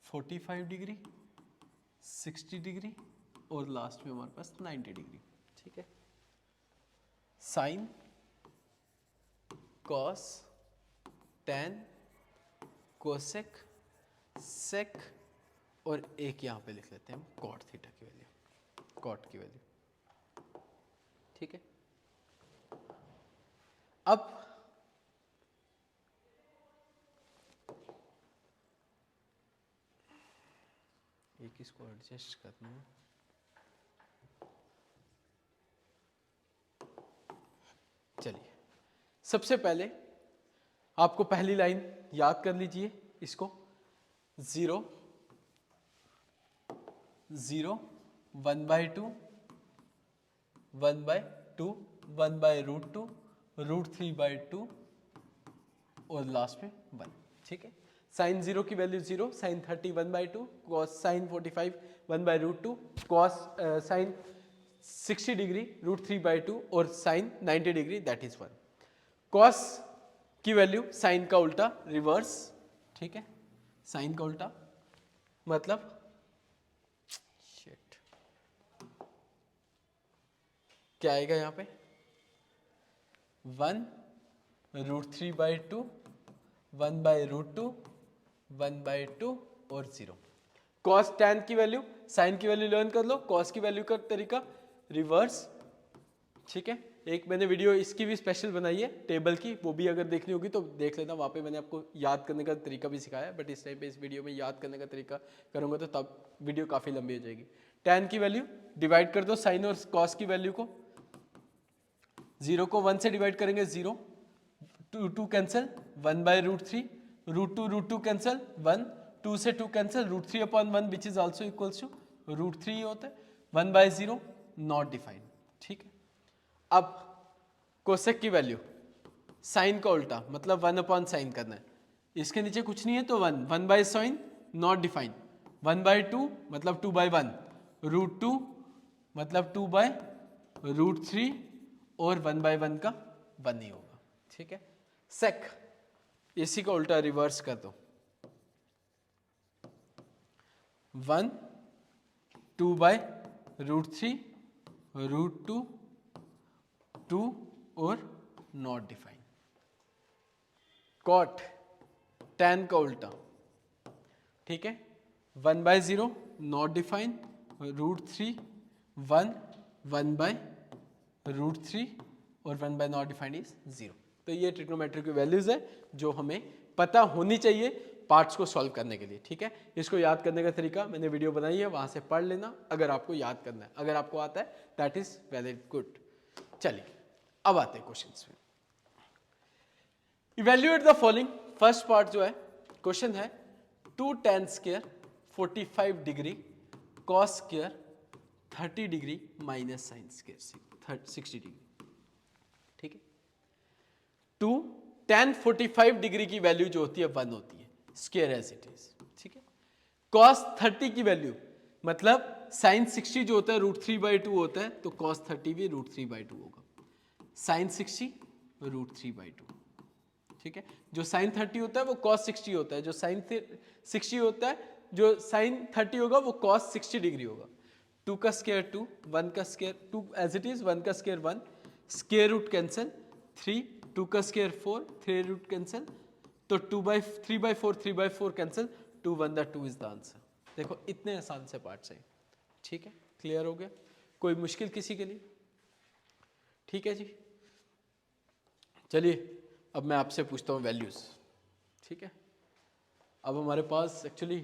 45 degree, 60 degree और लास्ट में हमारे पास 90 डिग्री। ठीक है, sine, cos, tan, cosec, sec और एक यहाँ पे लिख लेते हैं हम कॉट थीटा की वैल्यू, कॉट की वैल्यू। ठीक है, अब एक इसको एडजस्ट करना है। चलिए, सबसे पहले आपको पहली लाइन याद कर लीजिए, इसको 0 0 1/2 1/2 1/√2 √3/2 और लास्ट में 1। ठीक है, साइन 0 की value 0, sine 30 1/2, cos sine 45 1/√2, cos sine 60 degree √3/2 और sine 90 degree that is 1। Cos की वैल्यू साइन का उल्टा रिवर्स। ठीक है, साइन का उल्टा मतलब शिट, क्या आएगा यहाँ पे 1 √3/2 1/√2 1/2 और 0। कॉस टैन की वैल्यू, साइन की वैल्यू लर्न कर लो, कॉस की वैल्यू का तरीका रिवर्स। ठीक है, एक मैंने वीडियो इसकी भी स्पेशल बनाई है टेबल की, वो भी अगर देखनी होगी तो देख लेना, वहाँ पे मैंने आपको याद करने का तरीका भी सिखाया है, बट इस टाइम पे इस वीडियो में याद करने का तरीका करूँगा तो तब वीडियो काफ़ी लंबी हो जाएगी। टैन की वैल्यू डिवाइड कर दो साइन और कॉस की वैल्यू को, 0 को 1 से डिवाइड करेंगे 0, 2 कैंसिल 1/√3, √2 कैंसिल 1, 2 से 2 cancel √3/1 which is also equals to √3 होता है, 1/0 नॉट डिफाइंड। ठीक है, अब कोसेक की वैल्यू साइन का उल्टा मतलब 1/sin करना है, इसके नीचे कुछ नहीं है तो 1/sin नॉट डिफाइंड, 1/2 मतलब 2/1, √2 मतलब 2/√3 और 1/1 का 1 ही होगा। ठीक है, सेक इसी का उल्टा रिवर्स कर दो, 1 2/√3 √2 2 और नॉट डिफाइंड। कॉट टैन का उल्टा, ठीक है, 1/0 नॉट डिफाइंड, √3 1 1/√3 और 1 नॉट डिफाइंड इज 0। तो ये ट्रिग्नोमेट्री की वैल्यूज है जो हमें पता होनी चाहिए पार्ट्स को सॉल्व करने के लिए। ठीक है, इसको याद करने का तरीका मैंने वीडियो बनाई है, वहां से पढ़ लेना अगर आपको याद करना है, अगर आपको आता है दैट इज वेरी गुड। चलिए अब आते हैं क्वेश्चंस में। Evaluate the following, first part जो है क्वेश्चन है 2 tan square 45 degree cos square 30 degree minus sine square 60 degree. ठीक है, 2 tan 45 डिग्री की वैल्यू जो होती है 1 होती है, स्क्वायर एज इट इज। ठीक है, cos 30 की वैल्यू मतलब साइन 60 जो होता है √3/2 होता है, तो cos 30 भी √3/2 होगा, साइन 60 √3/2। ठीक है, जो साइन 30 होता है वो cos 60 होता है, जो साइन 60 होता है, जो साइन 30 होगा वो cos 60 डिग्री होगा। 2 का स्क्वायर 2, 1 का स्क्वायर 2 एज इट इज, 1 का स्क्वायर 1, स्क्वायर रूट कैंसिल 3, 2 का स्क्वायर 4, 3 रूट कैंसिल, तो 3/4 3/4 cancel, 2 1 the 2 is the answer. देखो इतने आसान से पार्ट्स हैं। ठीक है, क्लियर हो गया, कोई मुश्किल किसी के लिए? ठीक है जी, चलिए अब मैं आपसे पूछता हूँ वैल्यूज। ठीक है, अब हमारे पास एक्चुअली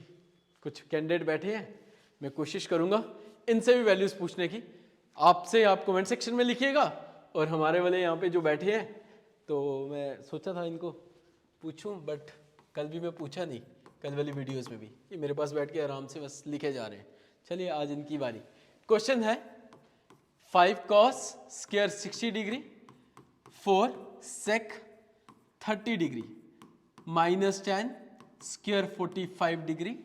कुछ कैंडिडेट बैठे हैं, मैं कोशिश करूंगा इनसे भी वैल्यूज पूछने की। आपसे आप कमेंट सेक्शन में लिखिएगा, और हमारे वाले यहाँ पे जो बैठे हैं, तो मैं सोचा था इनको पूछूं, बट कल भी मैं पूछा नहीं, कल वाली वीडियोस में भी ये मेरे पास बैठ के आराम से बस लिखे जा रहे हैं। चलिए आज इनकी बारी। क्वेश्चन है 5 cos square 60 degree 4 sec 30 degree minus 10 square 45 degree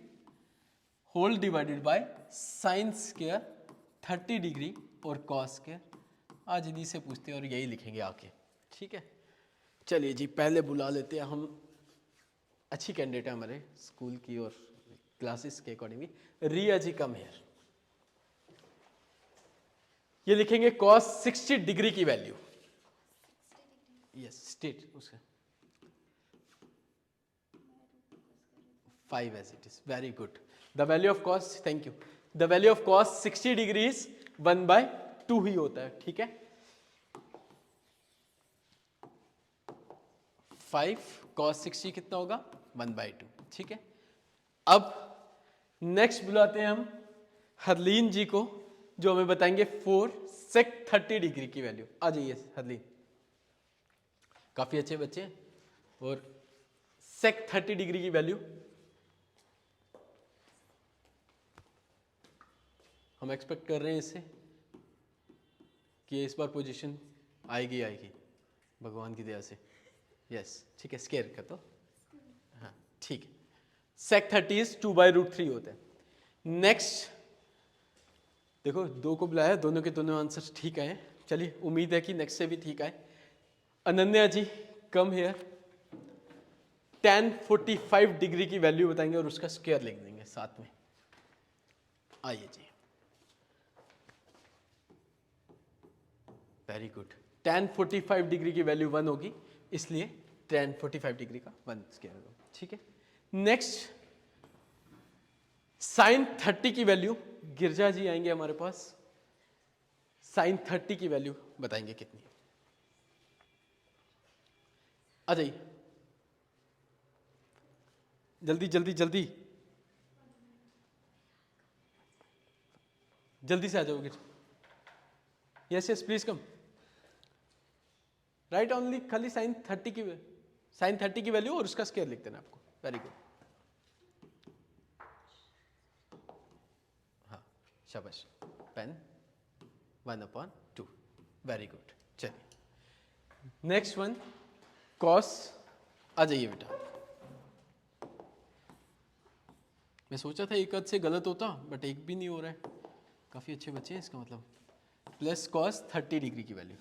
whole divided by sine square 30 degree और cos स्क्वायर। आज इन्हीं से पूछते हैं और यही लिखेंगे आके, ठीक है। चलिए जी पहले बुला लेते हैं हम, अच्छी कैंडिडेट है हमारे स्कूल की और क्लासेस के accordingly. Riya ji come here. ये लिखेंगे cos 60 डिग्री की वैल्यू, यस स्टेट उसका 5 as it is, very good. The value of cos, thank you. The value of cos 60 degree is 1/2 ही होता है, ठीक है। 5 cos 60 कितना होगा 1/2, ठीक है। अब नेक्स्ट बुलाते हैं हम हरलीन जी को, जो हमें बताएंगे 4 sec 30 डिग्री की वैल्यू। आ जाइए हरलीन, काफी अच्छे बच्चे। और sec 30 डिग्री की वैल्यू हम एक्सपेक्ट कर रहे हैं इससे कि इस बार पोजीशन आएगी भगवान की दया से, यस ठीक है। स्केयर का तो हाँ ठीक है। sec 30 इज 2/√3 होता है। नेक्स्ट देखो 2 को बुलाया, दोनों के दोनों आंसर ठीक आए। चलिए उम्मीद है कि नेक्स्ट से भी ठीक आए। अनन्या जी कम हियर, tan 45 डिग्री की वैल्यू बताएंगे और उसका स्क्वायर लिख देंगे साथ में। आइए जी, वेरी गुड। tan 45 डिग्री की वैल्यू 1 होगी, इसलिए tan 45 डिग्री का 1 स्क्वायर होगा, ठीक है। नेक्स्ट sin 30 की वैल्यू, गिरजा जी आएंगे हमारे पास। sin 30 की वैल्यू बताएंगे कितनी। आ जाइए जल्दी जल्दी जल्दी जल्दी से आ जाओगे। Yes yes please come. Right only खाली sin 30 की वैल्यू और उसका स्क्वायर लिख देना आपको। वेरी गुड, हाँ शाबाश। पेन 1/2, वेरी गुड। चलिए नेक्स्ट वन cos, आ जाइए बेटा। मैं सोचा था एक से गलत होता बट एक भी नहीं हो रहा है, काफी अच्छे बच्चे हैं इसका मतलब। प्लस cos 30 डिग्री की value,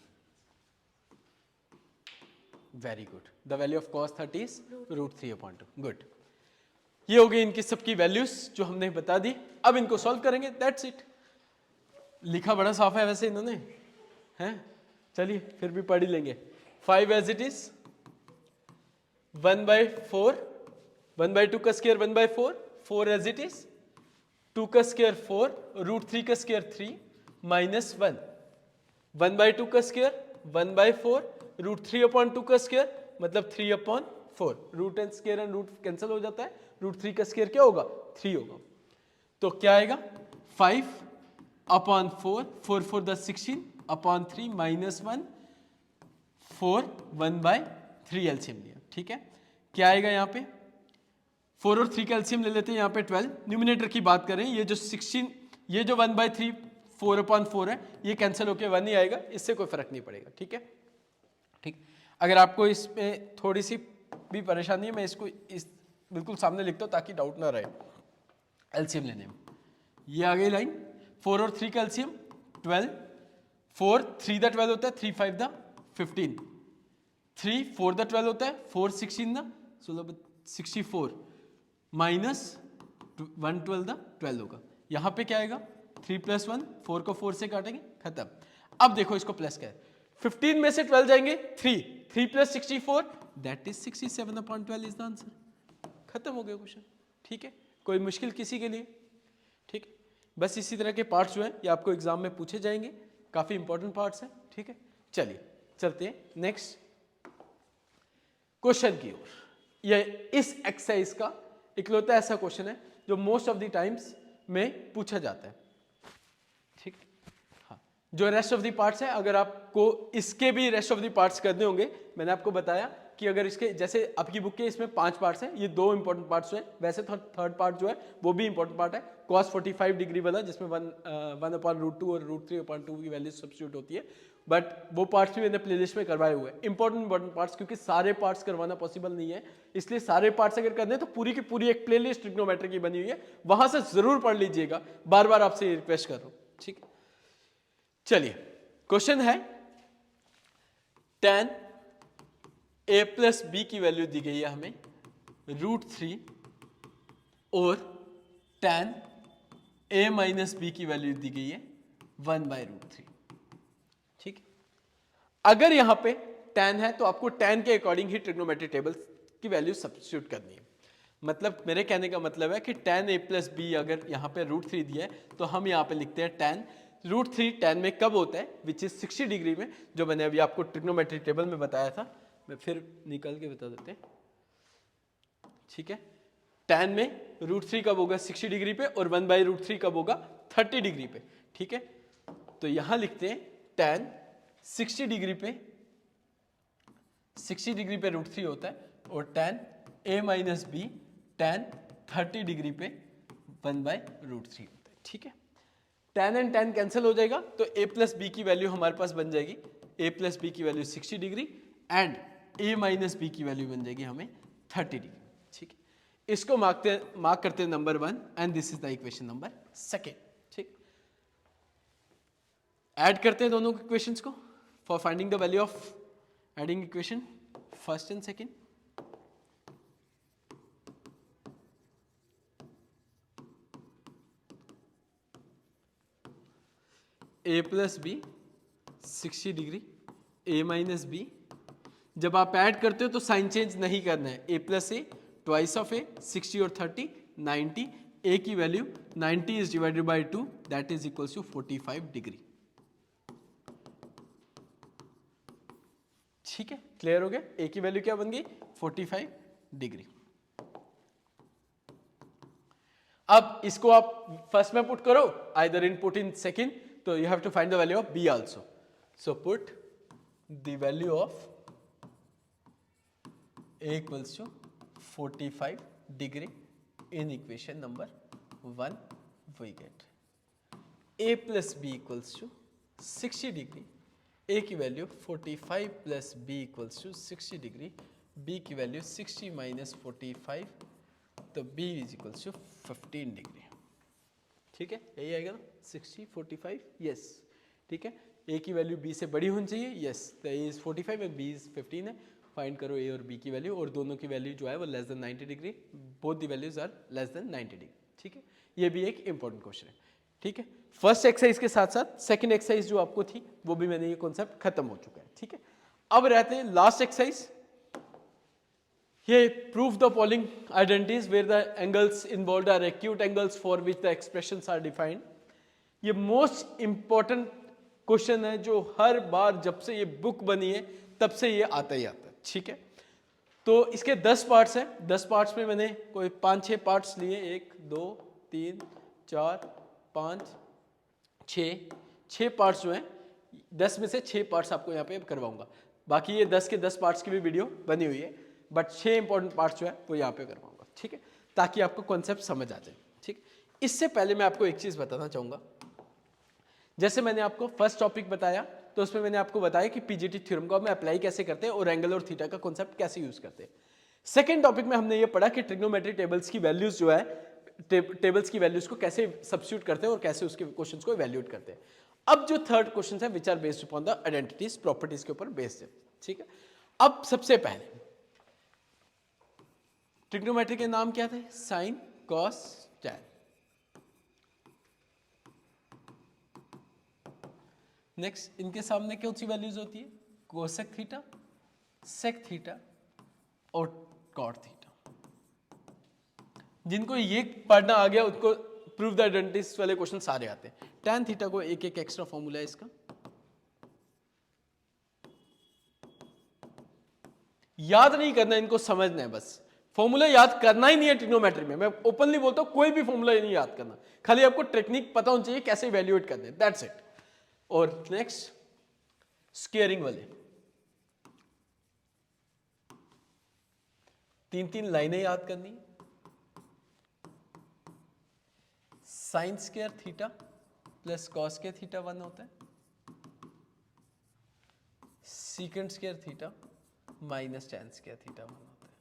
very good. The value of cos 30 is √3/2, good. ये हो गई इनकी सबकी वैल्यूज जो हमने बता दी। अब इनको सॉल्व करेंगे, दैट्स इट। लिखा बड़ा साफ है वैसे इन्होंने, हैं चलिए फिर भी पढ़ ही लेंगे। 5 as it is, 1/4, 1/2 का स्क्वायर 1/4, 4 as it is, 2 का स्क्वायर 4, √3 का स्क्वायर 3 माइनस 1, 1/2 का स्क्वायर 1/4, √3/2 का स्क्वायर मतलब 3/4। Root and square and root cancel हो जाता है, √3 का स्क्वायर क्या होगा 3 होगा। तो क्या आएगा 5/4, 4 4 10 16/3 माइनस 1, 4 1/3 एलसीएम लिया, ठीक है। क्या आएगा यहाँ पे 4 और 3 का एलसीएम ले लेते हैं, यहाँ पे 12। न्यूमिनेटर की बात करें, ये जो 16, ये जो 1/3 4/4 है ये कैंसिल होके 1 ही आएगा, इससे कोई फर्क नहीं पड़ेगा, ठीक है। ठीक, अगर आपको इसमें थोड़ी सी भी परेशानी है मैं इसको इस बिल्कुल सामने लिखता हूँ ताकि डाउट ना रहे एलसीएम लेने में। ये आ गई लाइन, 4 और 3 का एलसीएम 12, 4 3 दा 12 होता है, 3 5 दा 15, 3 4 दा 12 होता है, 4 16 दा 64 माइनस 1 12 दा 12 होगा। यहाँ पे क्या आएगा 3 + 1, 4 को 4 से काटेंगे खत्म। अब देखो इसको प्लस क्या है, 15 में से 12 जाएंगे 3 + 64 that is 67/12 is the answer. खत्म हो गया क्वेश्चन, ठीक है। कोई मुश्किल किसी के लिए, ठीक है। बस इसी तरह के पार्ट्स जो हैं ये आपको एग्जाम में पूछे जाएंगे, काफी इंपॉर्टेंट पार्ट्स हैं, ठीक है। चलिए चलते हैं नेक्स्ट क्वेश्चन की ओर। ये इस एक्सरसाइज का इकलौता ऐसा क्वेश्चन है जो मोस्ट ऑफ द टाइम्स में पूछा जाता है, ठीक। हाँ, जो रेस्ट ऑफ द पार्ट्स है अगर आपको इसके भी रेस्ट ऑफ द पार्ट्स करने होंगे, मैंने आपको बताया कि अगर इसके जैसे आपकी बुक के इसमें 5 पार्ट्स हैं, ये 2 इंपॉर्टेंट पार्ट्स हैं, वैसे थर्ड पार्ट जो है वो भी इंपॉर्टेंट पार्ट है, cos 45 डिग्री वाला, जिसमें 1/√2 और √3/2 की वैल्यू सब्स्टिट्यूट होती है, बट वो पार्ट्स भी मैंने प्लेलिस्ट में करवाए हुए हैं, इंपॉर्टेंट पार्ट्स, क्योंकि सारे पार्ट्स करवाना पॉसिबल नहीं है, इसलिए सारे पार्ट्स अगर करने तो पूरी की पूरी एक प्लेलिस्ट ट्रिग्नोमेट्री की बनी हुई है, वहां से जरूर पढ़ लीजिएगा, बार बार आपसे रिक्वेस्ट कर रहा हूं, ठीक है। चलिए क्वेश्चन है tan a प्लस बी की वैल्यू दी गई है हमें √3 और tan a माइनस बी की वैल्यू दी गई है 1/√3, ठीक है। अगर यहां पे tan है तो आपको tan के अकॉर्डिंग ही ट्रिग्नोमेट्री टेबल की वैल्यू सब्स्टिट्यूट करनी है। मतलब मेरे कहने का मतलब है कि tan a प्लस बी अगर यहाँ पे √3 दिया है तो हम यहाँ पे लिखते हैं tan √3 tan में कब होता है, विच इज 60 डिग्री में, जो मैंने अभी आपको ट्रिग्नोमेट्री टेबल में बताया था, मैं फिर निकाल के बता देते हैं, ठीक है। tan में √3 कब होगा 60 डिग्री पे और 1/√3 कब होगा 30 डिग्री पे, ठीक है। तो यहां लिखते हैं tan 60 डिग्री पे √3 होता है और tan a minus B tan 30 degree पे 1/√3 होता है, ठीक है। tan एंड tan कैंसिल हो जाएगा तो a प्लस बी की वैल्यू हमारे पास बन जाएगी, a प्लस बी की value 60 degree and a minus B की वैल्यू बन जाएगी हमें 30 डिग्री, ठीक है। इसको मार्क करते हैं number 1 and this is the equation number 2, ठीक। ऐड करते हैं दोनों इक्वेशंस को for finding the value of adding equation first and second. a plus B 60 degree a minus B, जब आप ऐड करते हो तो साइन चेंज नहीं करना है, a plus A twice of A 60 और 30 90, a की value 90 is divided by 2 that is equals to 45 degree, ठीक है। क्लियर हो गया, a की वैल्यू क्या बन गई 45 डिग्री। अब इसको आप फर्स्ट में पुट करो, either in put in second, तो you have to find the value of b also, so put the value of a equals to 45 degree in equation number 1, we get a plus b equals to 60 degree, a की value 45 plus b equals to 60 degree, b की value 60 minus 45, तो b is equals to 15 degree, ठीक है। यही आएगा ना 60 45, yes, ठीक है। a की वैल्यू b से बड़ी होनी चाहिए, यस, तो a is 45 and b is 15 है। फाइंड करो a और b की वैल्यू, और दोनों की वैल्यू जो है वो less than 90 degree, both the values are less than 90 degree, ठीक है। ये भी एक इंपॉर्टेंट क्वेश्चन है, ठीक है। फर्स्ट एक्सरसाइज के साथ साथ सेकंड एक्सरसाइज जो आपको थी वो भी मैंने ये कॉन्सेप्ट खत्म हो चुका है, ठीक है। अब रहते हैं लास्ट एक्सरसाइज, ये prove the following identities where the angles involved are acute angles for which the expressions are defined. ये मोस्ट इंपॉर्टेंट क्वेश्चन है जो हर बार जब से ये बुक बनी है तब से ये आता ही आता है, ठीक है। तो इसके 10 पार्ट्स हैं, 10 पार्ट्स में मैंने कोई 5-6 पार्ट्स लिए, 1 2 3 4 5 6 पार्ट्स जो हैं, 10 में से 6 पार्ट्स आपको यहाँ पे करवाऊंगा, बाकी ये 10 के 10 पार्ट्स की भी वीडियो बनी हुई है, बट 6 इंपॉर्टेंट पार्ट्स जो है वो यहाँ पे करवाऊंगा, ठीक है, ताकि आपको कॉन्सेप्ट समझ आ जाए, ठीक। इससे पहले मैं आपको एक चीज बताना चाहूंगा, जैसे मैंने आपको फर्स्ट टॉपिक बताया तो उसमें मैंने आपको बताया कि पीजीटी थ्योरम को हम अप्लाई कैसे करते हैं और एंगल और थीटा का कॉन्सेप्ट कैसे यूज करते हैं। सेकंड टॉपिक में हमने ये पढ़ा कि ट्रिग्नोमेट्री टेबल्स की वैल्यूज जो है, टेबल्स की वैल्यूज को कैसे सब्स्टिट्यूट करते हैं और कैसे उसके क्वेश्चंस को इवैल्यूएट करते हैं। अब जो थर्ड क्वेश्चन है which are based upon the identities properties के ऊपर बेस्ड है, ठीक है। अब सबसे पहले ट्रिग्नोमेट्री के नाम क्या थे, साइन कॉस टैन। नेक्स्ट इनके सामने कौन सी वैल्यूज होती है, कोसेक थीटा, सेक थीटा और कॉट थीटा। जिनको ये पढ़ना आ गया उनको प्रूव द आइडेंटिटीज वाले क्वेश्चन सारे आते हैं। टैन थीटा को एक एक एक्स्ट्रा फॉर्मूला है इसका, याद नहीं करना, इनको समझना है बस। फॉर्मूला याद करना ही नहीं है ट्रिग्नोमेट्री में, मैं ओपनली बोलता हूं, कोई भी फॉर्मूला नहीं याद करना, खाली आपको टेक्निक पता होनी चाहिए कैसे इवैल्यूएट करना है, दैट्स इट। और नेक्स्ट स्क्वेयरिंग वाले, तीन तीन लाइनें याद करनी, sine square theta plus cos square theta 1 होता है, secant square theta minus tan square theta 1 होता है।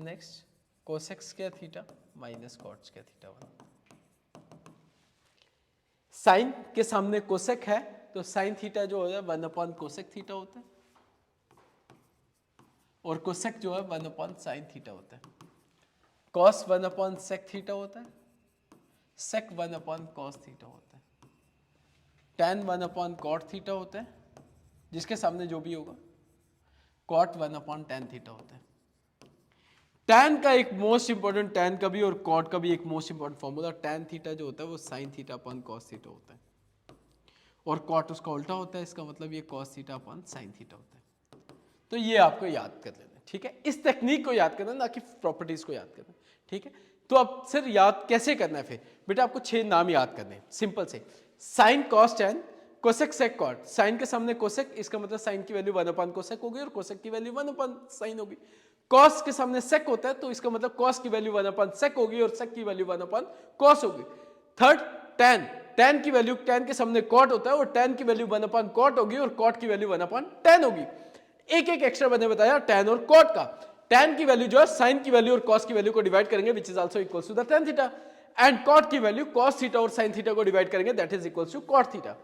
Next cosec square theta minus cot square theta 1 होता है। साइन के सामने कोसेक है तो साइन थीटा जो होता है 1 अपॉन कोसेक थीटा होता है, और कोसेक जो है 1 अपॉन साइन थीटा होता है। कॉस 1 अपॉन सेक थीटा होता है, सेक 1 अपॉन कॉस थीटा होता है। टैन 1 अपॉन कॉट थीटा होता है, जिसके सामने जो भी होगा, कॉट 1 अपॉन टैन थीटा होता है। टैन का एक मोस्ट इंपॉर्टेंट, टैन का भी और कॉट का भी एक most important formula, tan theta जो होता है वो sign theta upon cos theta होता है, और कॉट उसका उल्टा होता है, इसका मतलब ये cos theta upon sine theta होता है। तो ये आपको याद कर लेना, ठीक है, इस टेक्निक को याद करना, ना कि प्रॉपर्टीज को याद करना, ठीक है। तो अब सर याद कैसे करना है, फिर बेटा आपको 6 नाम याद करने हैं, सिंपल से, sine cos tan cosec sec cot. Sine के सामने कोसेक, इसका मतलब साइन की वैल्यू 1 अपॉन कोसेक होगी और कोसेक की वैल्यू 1 अपॉन साइन होगी। कॉस के सामने सेक होता है तो इसका मतलब कॉस की वैल्यू 1 अपॉन सेक होगी और सेक की वैल्यू 1 अपॉन कॉस होगी। थर्ड टैन, टैन की वैल्यू, टैन के सामने कॉट होता है और टैन की वैल्यू 1 अपॉन कॉट होगी और कॉट की वैल्यू 1 अपॉन टैन होगी। एक एक एक्स्ट्रा मैंने बताया टैन और कॉट का। टैन की वैल्यू जो है साइन की वैल्यू और कॉस की वैल्यू को डिवाइड करेंगे, which is also equals to the tan theta, and cot की वैल्यू कॉस थीटा और साइन थीटा को डिवाइड करेंगे, that is equals to cot theta.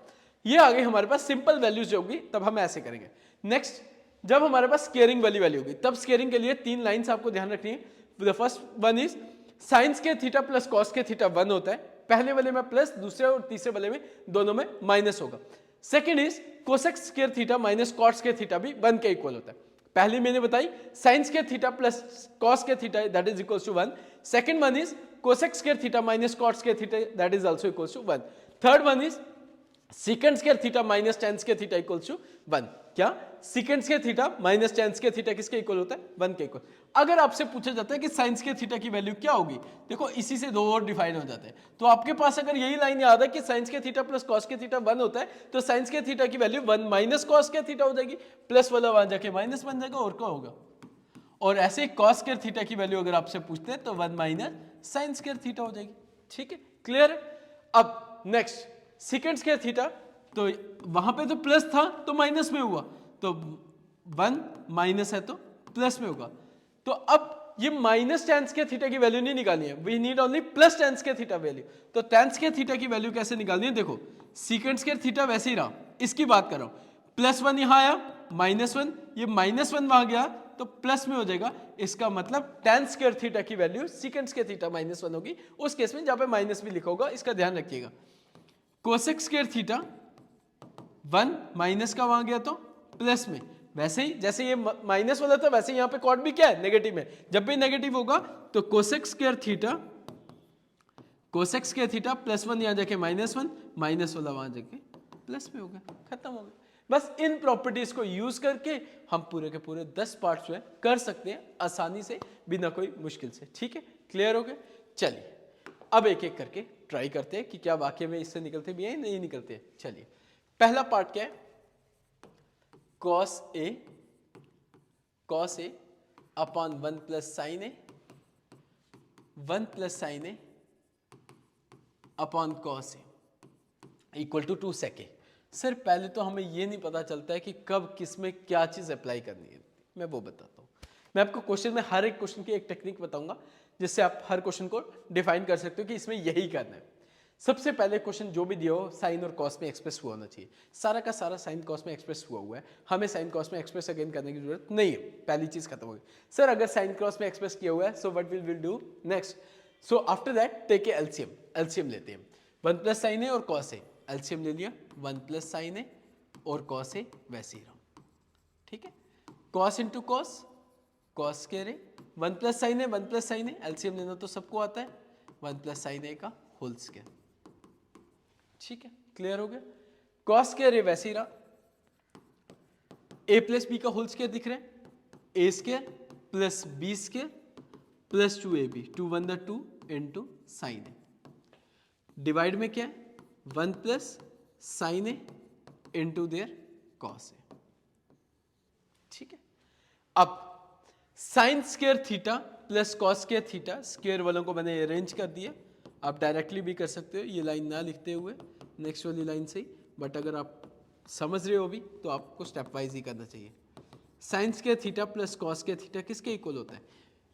ये आगे हमारे पास सिंपल वैल्यूज जो होगी तब हम ऐसे करेंगे। नेक्स्ट, जब हमारे पास स्केयरिंग वाली वैल्यू होगी तब स्केयरिंग के लिए 3 लाइंस आपको ध्यान रखनी है। The first one is sine के थीटा प्लस कॉस के थीटा 1 होता है, पहले वाले में प्लस, दूसरे और तीसरे वाले में दोनों में माइनस होगा। Second is cosec square theta minus cot square theta भी 1 के इक्वल होता है। पहली मैंने बताई sine square theta plus cos square theta that is equals to 1। Second one is cosec square theta minus cot square theta that is also equals to 1। Third one is secant square theta minus tan square theta equals to 1। क्या secant square theta minus tan square theta किसके equal होता है? 1 के equal. अगर आपसे पूछा जाता है कि साइन स्क्वायर थीटा की वैल्यू क्या होगी, देखो इसी से 2 और डिफाइन हो जाते हैं। तो आपके पास अगर यही लाइन याद है कि sign square theta plus cos square theta 1 होता है, तो साइन स्क्वायर थीटा की value 1 minus cos square theta हो जाएगी, प्लस वाला वहां जाके माइनस बन जाएगा, और क्या होगा। और ऐसे ही कॉस स्क्वायर थीटा की वैल्यू अगर आपसे पूछते हैं तो 1 माइनस साइन स्क्वायर थीटा हो जाएगी। ठीक है, क्लियर है। अब नेक्स्ट सीकेंट स्क्वायर थीटा, तो वहां पे तो प्लस था तो माइनस में हुआ, तो 1 माइनस है तो प्लस में होगा। तो अब ये माइनस टेन स्क्वायर थीटा की वैल्यू नहीं निकालनी है, we need only plus tan square theta value. तो टेन स्क्वायर थीटा की वैल्यू कैसे निकालनी है, देखो सीकेंट स्क्वायर थीटा वैसे ही रहा, इसकी बात कर रहा हूं, +1 यहां आया, -1, ये -1 वहां गया तो प्लस में हो जाएगा। इसका मतलब टेन स्क्वायर थीटा की वैल्यू सीकेंट स्क्वायर थीटा -1 होगी, उस केस में जहां पे माइनस भी लिखा होगा, इसका ध्यान रखिएगा। कोसेक स्क्वायर थीटा 1 माइनस का वहां गया तो प्लस में, वैसे ही जैसे ये माइनस वाला था वैसे यहाँ पे कॉट भी क्या है, नेगेटिव में। जब भी नेगेटिव होगा तो कोसेक स्क्वायर थीटा +1 यहाँ जाके -1, माइनस वाला वहां जाके प्लस में होगा, खत्म हो गया। बस इन प्रॉपर्टीज को यूज करके हम पूरे के पूरे 10 पार्ट्स जो है कर सकते हैं आसानी से, बिना कोई मुश्किल से। ठीक है, क्लियर हो गया। चलिए अब एक एक करके ट्राई करते हैं कि क्या वाकई में इससे निकलते भी हैं नहीं निकलते हैं। चलिए पहला पार्ट क्या है, cos A upon 1 plus sine A, 1 plus sine A upon cos A equal to 2 sec A. Sir पहले तो हमें ये नहीं पता चलता है कि कब किस में क्या चीज अप्लाई करनी है, मैं वो बताता हूँ। मैं आपको क्वेश्चन में हर एक क्वेश्चन की एक टेक्निक बताऊंगा जिससे आप हर क्वेश्चन को डिफाइन कर सकते हो कि इसमें यही करना है। सबसे पहले क्वेश्चन जो भी दिया हो साइन और कॉस में एक्सप्रेस हुआ होना चाहिए, सारा का सारा साइन कॉस में एक्सप्रेस हुआ है, हमें साइन कॉस में एक्सप्रेस अगेन करने की जरूरत नहीं है, पहली चीज खत्म हो गई। सर अगर साइन कॉस में एक्सप्रेस किया हुआ है, so what will do next, so after that take a LCM लेते हैं। 1 प्लस साइन ए और कॉस ए, एलसीएम ले लिया, 1 प्लस साइन ए और कॉस ए वैसे ही रहा। ठीक है, cos into cos, cos square A, 1 plus sine A, 1 plus sine A, LCM लेना तो सबको आता है, 1 प्लस साइन ए का होल स्क्वायर। ठीक है, क्लियर हो गया। कॉस स्क्वायर ए वैसे ही रहा, ए प्लस बी का होल स्क्वायर दिख रहा है, A square plus B square plus 2ab, 2 1 the 2 into sine A, divide में क्या है 1 plus sine A into there cos A. ठीक है, अब sine square theta plus cos square theta, square वालों को मैंने अरेंज कर दिया, आप डायरेक्टली भी कर सकते हो ये लाइन ना लिखते हुए नेक्स्ट वाली लाइन से ही, बट अगर आप समझ रहे हो भी तो आपको स्टेप वाइज ही करना चाहिए। Sign square theta plus cos square theta किसके इक्वल होता है?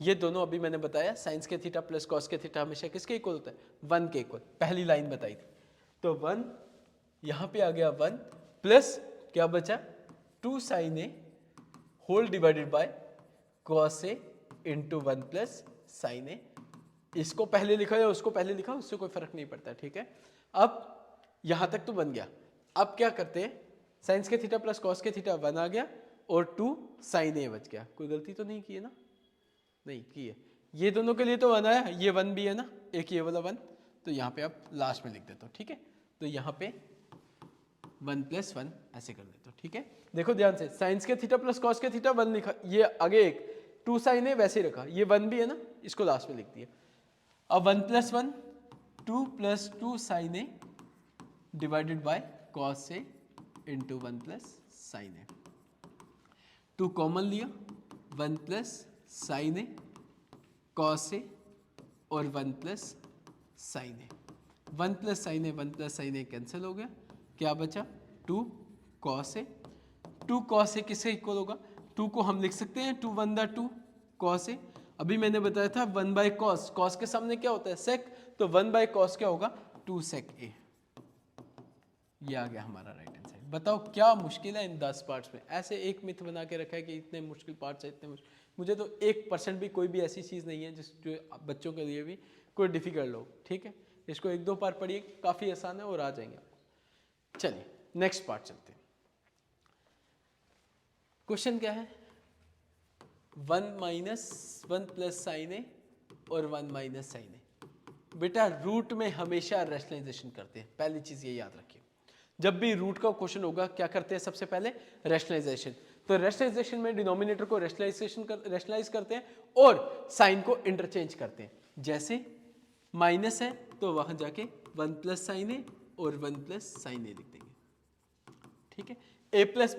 ये दोनों अभी मैंने बताया, sign square theta plus cos square theta हमेशा किसके इक्वल होता है? 1 के इक्वल, पहली लाइन बताई थी। तो 1 यहाँ पे आ गया 1 प्लस क्या बचा? 2 sine A whole divided by cos A into 1 plus sine A. इसको पहले लिखा या उसको पहले लिखा उससे कोई फर्क नहीं पड़ता, ठीक है। अब यहां तक तो बन गया। अब क्या करते हैं, साइंस के थीटा प्लस कॉस के थीटा 1 आ गया और 2 साइन ए बच गया। कोई गलती तो नहीं की है ना? नहीं की है। ये दोनों के लिए तो 1 आया, ये 1 भी है ना, एक ये वाला 1, तो यहाँ पे आप लास्ट में लिख देते हो, ठीक है। तो यहाँ पे 1 प्लस 1 ऐसे कर देते हो, ठीक है। देखो ध्यान से, साइंस के थीटा प्लस कॉस के थीटा 1 लिखा, ये आगे एक 2 साइन ए वैसे ही रखा, ये 1 भी है ना, इसको लास्ट में लिख दिया। अब 1 plus 1 2 plus 2 sine A divided by cos A into 1 plus sine A. 2 common लिया, 1 plus sine A cos A और 1 plus sine A. 1 plus sine A 1 plus sine A cancel हो गया, क्या बचा? 2 कॉस ए। 2 कॉस ए किससे equal होगा? 2 को हम लिख सकते हैं 2 1 2 कॉस ए। अभी मैंने बताया था 1 बाय कॉस, कॉस के सामने क्या होता है? सेक, तो 1 बाय कॉस क्या होगा? 2 सेक ए। ये आ गया हमारा राइट हैंड साइड। बताओ क्या मुश्किल है इन 10 पार्ट्स में? ऐसे एक मिथ बना के रखा है कि इतने मुश्किल पार्ट्स है, इतने मुश्किल। मुझे तो 1% भी कोई भी ऐसी चीज़ नहीं है जिस जो बच्चों के लिए भी कोई डिफिकल्ट हो, ठीक है। इसको 1-2 बार पढ़िए, काफ़ी आसान है और आ जाएंगे आपको। चलिए नेक्स्ट पार्ट चलते हैं। क्वेश्चन क्या है? 1 माइनस 1 प्लस साइन ए और 1 माइनस साइन ए। बेटा रूट में हमेशा रैशनलाइजेशन करते हैं, पहली चीज़ ये याद रखिए। जब भी रूट का क्वेश्चन होगा क्या करते हैं? सबसे पहले रैशनलाइजेशन। तो रैशनलाइजेशन में डिनोमिनेटर को रैशनलाइज करते हैं और साइन को इंटरचेंज करते हैं। जैसे माइनस है तो वहां जाके 1 प्लस साइन ए और 1 प्लस साइन ए लिख देंगे, ठीक है। ए प्लस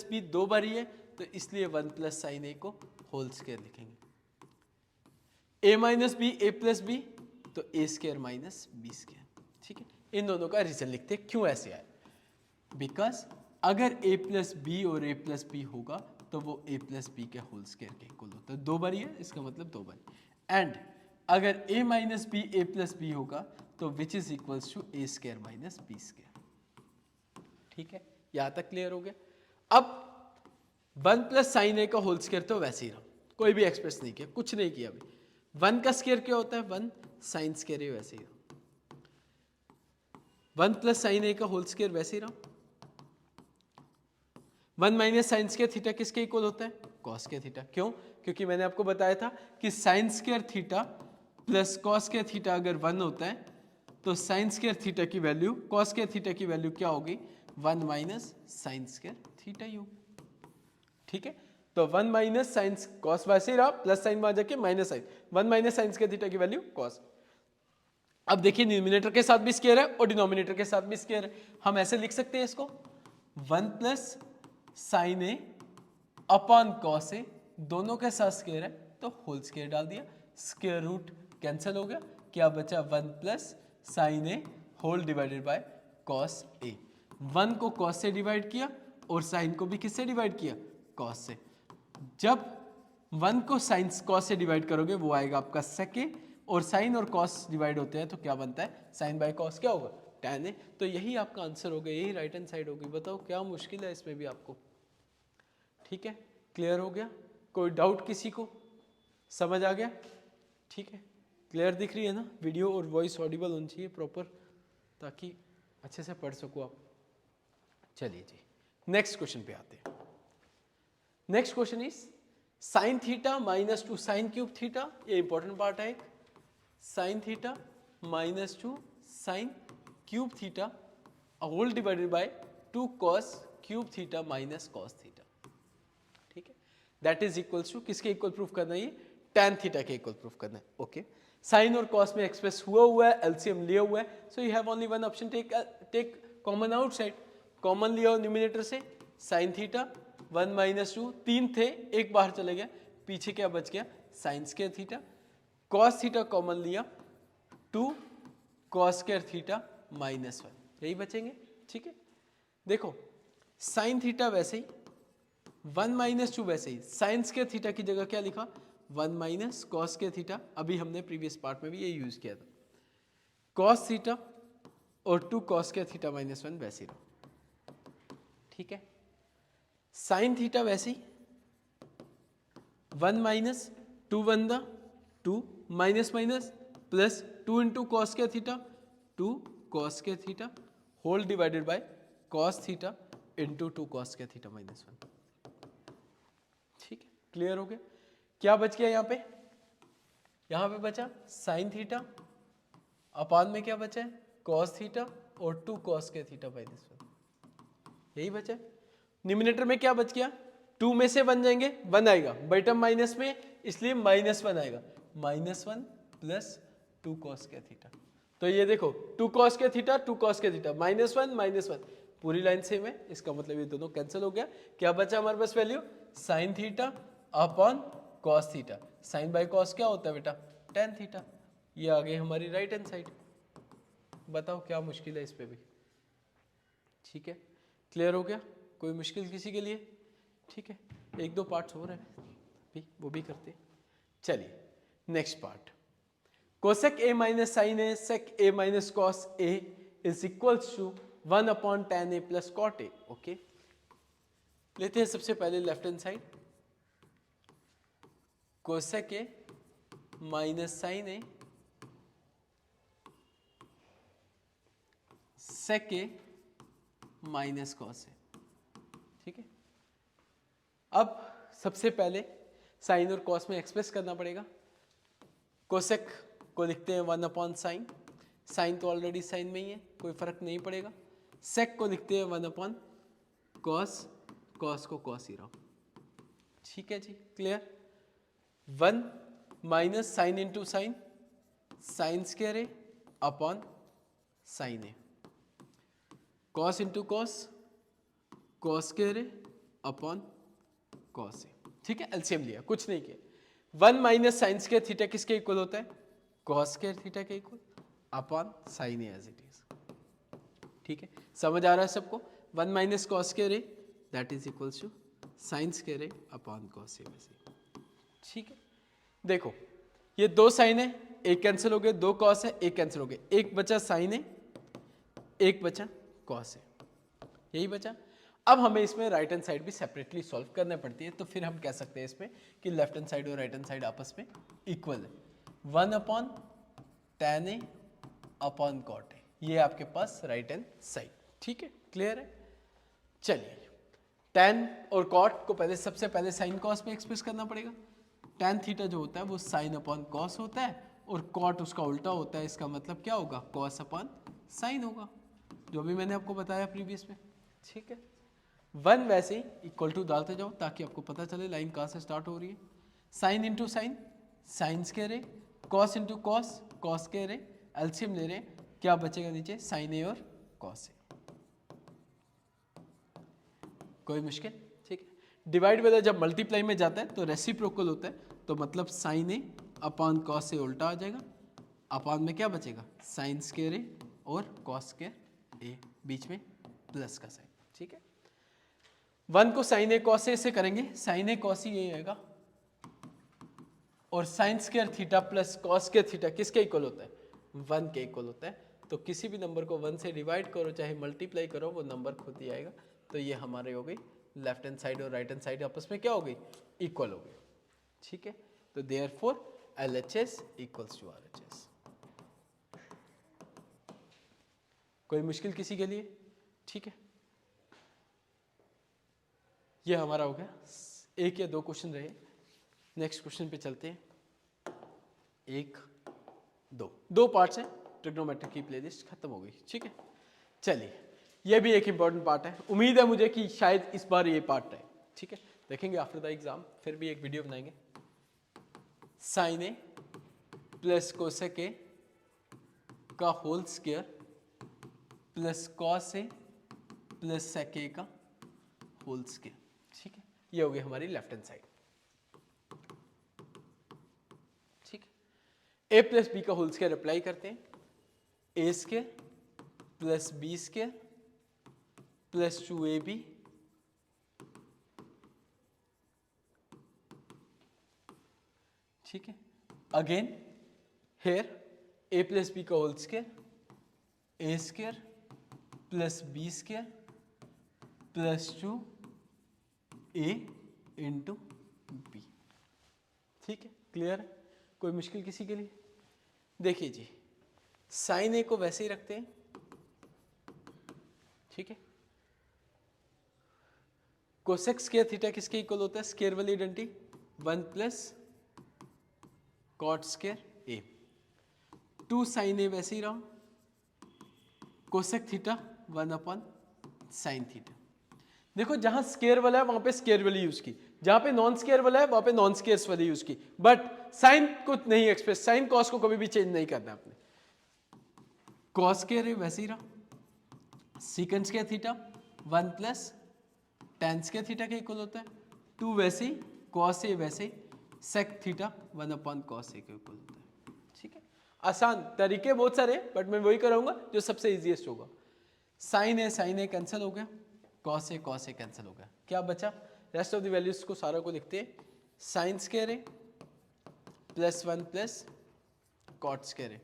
बी 2 बार ही है तो इसलिए 1 प्लस साइन ए को होल स्क्वायर लिखेंगे। ए minus B A plus B तो ए स्क्वायर माइनस बी स्क्वायर, ठीक है। इन दोनों का रीजन लिखते हैं क्यों ऐसे आए। बिकॉज अगर a प्लस बी और a प्लस बी होगा तो वो a प्लस बी के होल स्क्वायर के इक्वल होता है। 2 बार है इसका मतलब 2 बार। एंड अगर a minus B A plus B होगा तो which is equals to A square minus B square, ठीक है। यहां तक क्लियर हो गया। अब 1 प्लस साइन ए का होल स्क्वायर तो वैसे ही रहा, कोई भी एक्सप्रेस नहीं किया, कुछ नहीं किया अभी। 1 का स्क्वायर क्या होता है? 1 साइन स्क्वायर है, वैसे ही रहा। 1 प्लस साइन ए का होल स्क्वायर वैसे ही रहा। 1 माइनस साइन स्क्वायर थीटा किसके इक्वल होता है? Cos square theta. क्यों? क्योंकि मैंने आपको बताया था कि sign square theta plus cos square theta अगर 1 होता है तो साइन स्क्वायर थीटा की वैल्यू कॉस स्क्वायर थीटा की वैल्यू क्या होगी? 1 माइनस साइन स्क्वायर थीटा ही होगी, ठीक है। तो 1 माइनस साइन कॉस वैसे ही रहा, प्लस साइन में जाके minus sine, 1 minus sine square theta की वैल्यू कॉस। अब देखिए न्यूमिनेटर के साथ भी स्क्वायर है और डिनोमिनेटर के साथ भी स्क्वायर है। हम ऐसे लिख सकते हैं इसको 1 plus sine A upon cos ए, दोनों के साथ स्क्वायर है तो होल स्क्वायर डाल दिया, स्क्वायर रूट कैंसिल हो गया, क्या बचा? 1 plus sine A whole divided by cos A. 1 को कॉस से डिवाइड किया और साइन को भी किससे डिवाइड किया? कॉस से। जब 1 को साइन कॉस से डिवाइड करोगे वो आएगा आपका सेक, और साइन और कॉस डिवाइड होते हैं तो क्या बनता है? साइन बाय कॉस क्या होगा? tan है। तो यही आपका आंसर होगा, यही राइट हैंड साइड होगी। बताओ क्या मुश्किल है इसमें भी आपको? ठीक है, क्लियर हो गया? कोई डाउट किसी को? समझ आ गया? ठीक है, क्लियर दिख रही है ना? वीडियो और वॉइस ऑडिबल होनी चाहिए प्रॉपर, ताकि अच्छे से पढ़ सको आप। चलिए जी नेक्स्ट क्वेश्चन पे आते हैं। Next question is sine theta minus 2 sine cube theta. ये इंपॉर्टेंट पार्ट है। Sine theta minus 2 sine cube theta whole divided by 2 cos cube theta minus cos theta, ठीक है। दैट इज इक्वल्स टू किसके equal proof करना है? ये tan theta के equal proof करना है, ओके। साइन और कॉस में एक्सप्रेस हुआ है, एलसीएम लिया हुआ है, so you have only one option, take common outside. Common लिया न्यूमिनेटर से साइन थीटा 1 माइनस 2, 3 थे, एक बाहर चले गया, पीछे क्या बच गया, sign square theta, cos theta common लिया, 2 कॉस स्क्वायर थीटा माइनस 1, यही बचेंगे। ठीक है, देखो साइन थीटा वैसे ही, 1 माइनस 2 वैसे ही, साइन स्क्वायर थीटा की जगह क्या लिखा, 1 माइनस कॉस स्क्वायर थीटा, अभी हमने प्रीवियस पार्ट में भी ये यूज किया था, कॉस थीटा और 2 कॉस स्क्वायर थीटा माइनस 1 वैसे ही रहो। ठीक है, साइन थीटा वैसे ही, 1 minus 2 1 the 2 minus minus plus 2 into cos square theta, 2 cos square theta whole divided by cos theta into 2 cos square theta minus 1। ठीक है, क्लियर हो गया। क्या बच गया यहाँ पे, यहाँ पे बचा साइन थीटा, अपान में क्या बचा है, कॉस थीटा और 2 कॉस स्क्वायर थीटा माइनस 1, यही बचा। न्यूमिनेटर में क्या बच गया, 2 में से 1 जाएंगे, 1 आएगा, बटम माइनस में इसलिए -1 आएगा, -1 प्लस 2 कॉस स्क्वायर थीटा। तो ये देखो 2 cos square theta, 2 cos square theta, -1 पूरी लाइन सेम है, इसका मतलब ये दोनों कैंसिल हो गया। क्या बचा हमारे पास value, sine theta upon cos theta, sine by cos क्या होता है बेटा, टेन थीटा, ये आ गई हमारी राइट हैंड साइड। बताओ क्या मुश्किल है इस पे भी। ठीक है, क्लियर हो गया, कोई मुश्किल किसी के लिए। ठीक है, 1-2 पार्ट्स हो रहे हैं भी, वो भी करते। चलिए next part, cosec A minus sine A sec A minus cos A is equals to 1 upon tan A plus cot A. Okay, लेते हैं सबसे पहले left hand side, cosec A minus sine A sec A minus cos A. ठीक है, अब सबसे पहले sign और कॉस में एक्सप्रेस करना पड़ेगा। कोसेक को लिखते हैं 1 अपॉन साइन, साइन तो ऑलरेडी साइन में ही है, कोई फर्क नहीं पड़ेगा। सेक को लिखते हैं 1 अपॉन कॉस, कॉस को कॉस ही रहो। ठीक है जी, clear. 1 minus sine into sine, sine square A upon sine A, cos into cos, cos square A upon cos A. ठीक है, एलसीएम लिया, कुछ नहीं किया। 1 माइनस साइन स्क्वायर थीटा किसके इक्वल होता है, कॉस स्क्वायर थीटा के equal upon sine A as it is. ठीक है, समझ आ रहा है सबको। 1 minus cos square A that is equals to sine square A upon cos A में से। ठीक है, देखो ये 2 साइन है, एक कैंसिल हो गए, 2 कॉस है, एक कैंसिल हो गए, एक बचा साइन है, एक बचा कॉस है, यही बचा। अब हमें इसमें राइट हैंड साइड भी सेपरेटली सॉल्व करना पड़ती है, तो फिर हम कह सकते हैं इसमें कि लेफ्ट हैंड साइड और राइट हैंड साइड आपस में इक्वल है। 1 upon tan A upon cot A, ये आपके पास राइट हैंड साइड। ठीक है, क्लियर है। चलिए tan और कॉट को पहले सबसे पहले साइन कॉस में एक्सप्रेस करना पड़ेगा। tan थीटा जो होता है वो साइन अपॉन कॉस होता है और कॉट उसका उल्टा होता है, इसका मतलब क्या होगा, कॉस अपॉन साइन होगा, जो भी मैंने आपको बताया प्रीवियस में। ठीक है, 1 वैसे ही इक्वल टू डालते जाओ ताकि आपको पता चले लाइन कहाँ से स्टार्ट हो रही है। Sine into sine, sine square A, cos into cos, cos square A, LCM ले रहे हैं, क्या बचेगा नीचे, साइन ए और कॉस ए। कोई मुश्किल। ठीक है, डिवाइड बाय जब मल्टीप्लाई में जाता है तो रेसिप्रोकल होता है, तो मतलब साइन ए अपॉन कॉस ए उल्टा आ जाएगा, अपॉन में क्या बचेगा, साइन स्क्वायर ए और कॉस स्क्वायर ए, बीच में प्लस का साइन। ठीक है, 1 को साइन ए कॉस ए से करेंगे, साइन ए कॉस ए ये आएगा, और sign square theta plus cos square theta किसके इक्वल होता है, 1 के इक्वल होता है। तो किसी भी नंबर को 1 से डिवाइड करो चाहे मल्टीप्लाई करो, वो नंबर खुद ही आएगा। तो ये हमारे हो गई लेफ्ट हैंड साइड और राइट हैंड साइड आपस में क्या हो गई, इक्वल हो गई। ठीक है, तो therefore LHS equals to RHS। कोई मुश्किल किसी के लिए। ठीक है, ये हमारा हो गया, 1 या 2 क्वेश्चन रहे। नेक्स्ट क्वेश्चन पे चलते हैं। 1 2 पार्ट्स हैं, ट्रिग्नोमेट्री की प्लेलिस्ट खत्म हो गई। ठीक है, चलिए ये भी एक इंपॉर्टेंट पार्ट है, उम्मीद है मुझे कि शायद इस बार ये पार्ट है। ठीक है, देखेंगे आफ्टर द एग्जाम, फिर भी एक वीडियो बनाएंगे। Sine A plus cosec A का whole square plus cos A plus sec A का होल स्क्वायर। ठीक है, ये हो गई हमारी left hand side. A plus B का होल स्क्वायर अप्लाई करते हैं, A square plus B square plus 2ab ठीक है। Again here A plus B का whole square A square plus B square plus 2a into B. ठीक है, clear है? कोई मुश्किल किसी के लिए? देखिए जी, साइन ए को वैसे ही रखते हैं, ठीक है। कोसेक स्क्वायर थीटा किसके इक्वल होता है? स्क्वायर वाली identity 1 plus cot square A. 2 sine ए वैसे ही रहा, cosec theta 1 upon sine theta. देखो जहां स्क्वायर वाला है वहां पे स्क्वायर वाली यूज की, जहां पे नॉन स्क्वायर वाला है वहां पे नॉन स्क्वायर वाली यूज की, बट साइन को नहीं एक्सप्रेस, साइन कॉस को कभी भी चेंज नहीं करना आपने। कॉस स्क्वायर है वैसे ही रहा, secant square theta 1 plus tan square theta के इक्वल होता है, 2 वैसे ही, कॉस ए वैसे ही, सेक थीटा 1 अपॉन कॉस ए के इक्वल होता है। ठीक है, आसान तरीके बहुत सारे, बट मैं वही कराऊंगा जो सबसे इजीएस्ट होगा। साइन ए कैंसिल हो गया, कॉस ए कैंसिल हो गया, क्या बचा? रेस्ट ऑफ द वैल्यूज को सारा को लिखते हैं, sine square A plus 1 plus cot square A,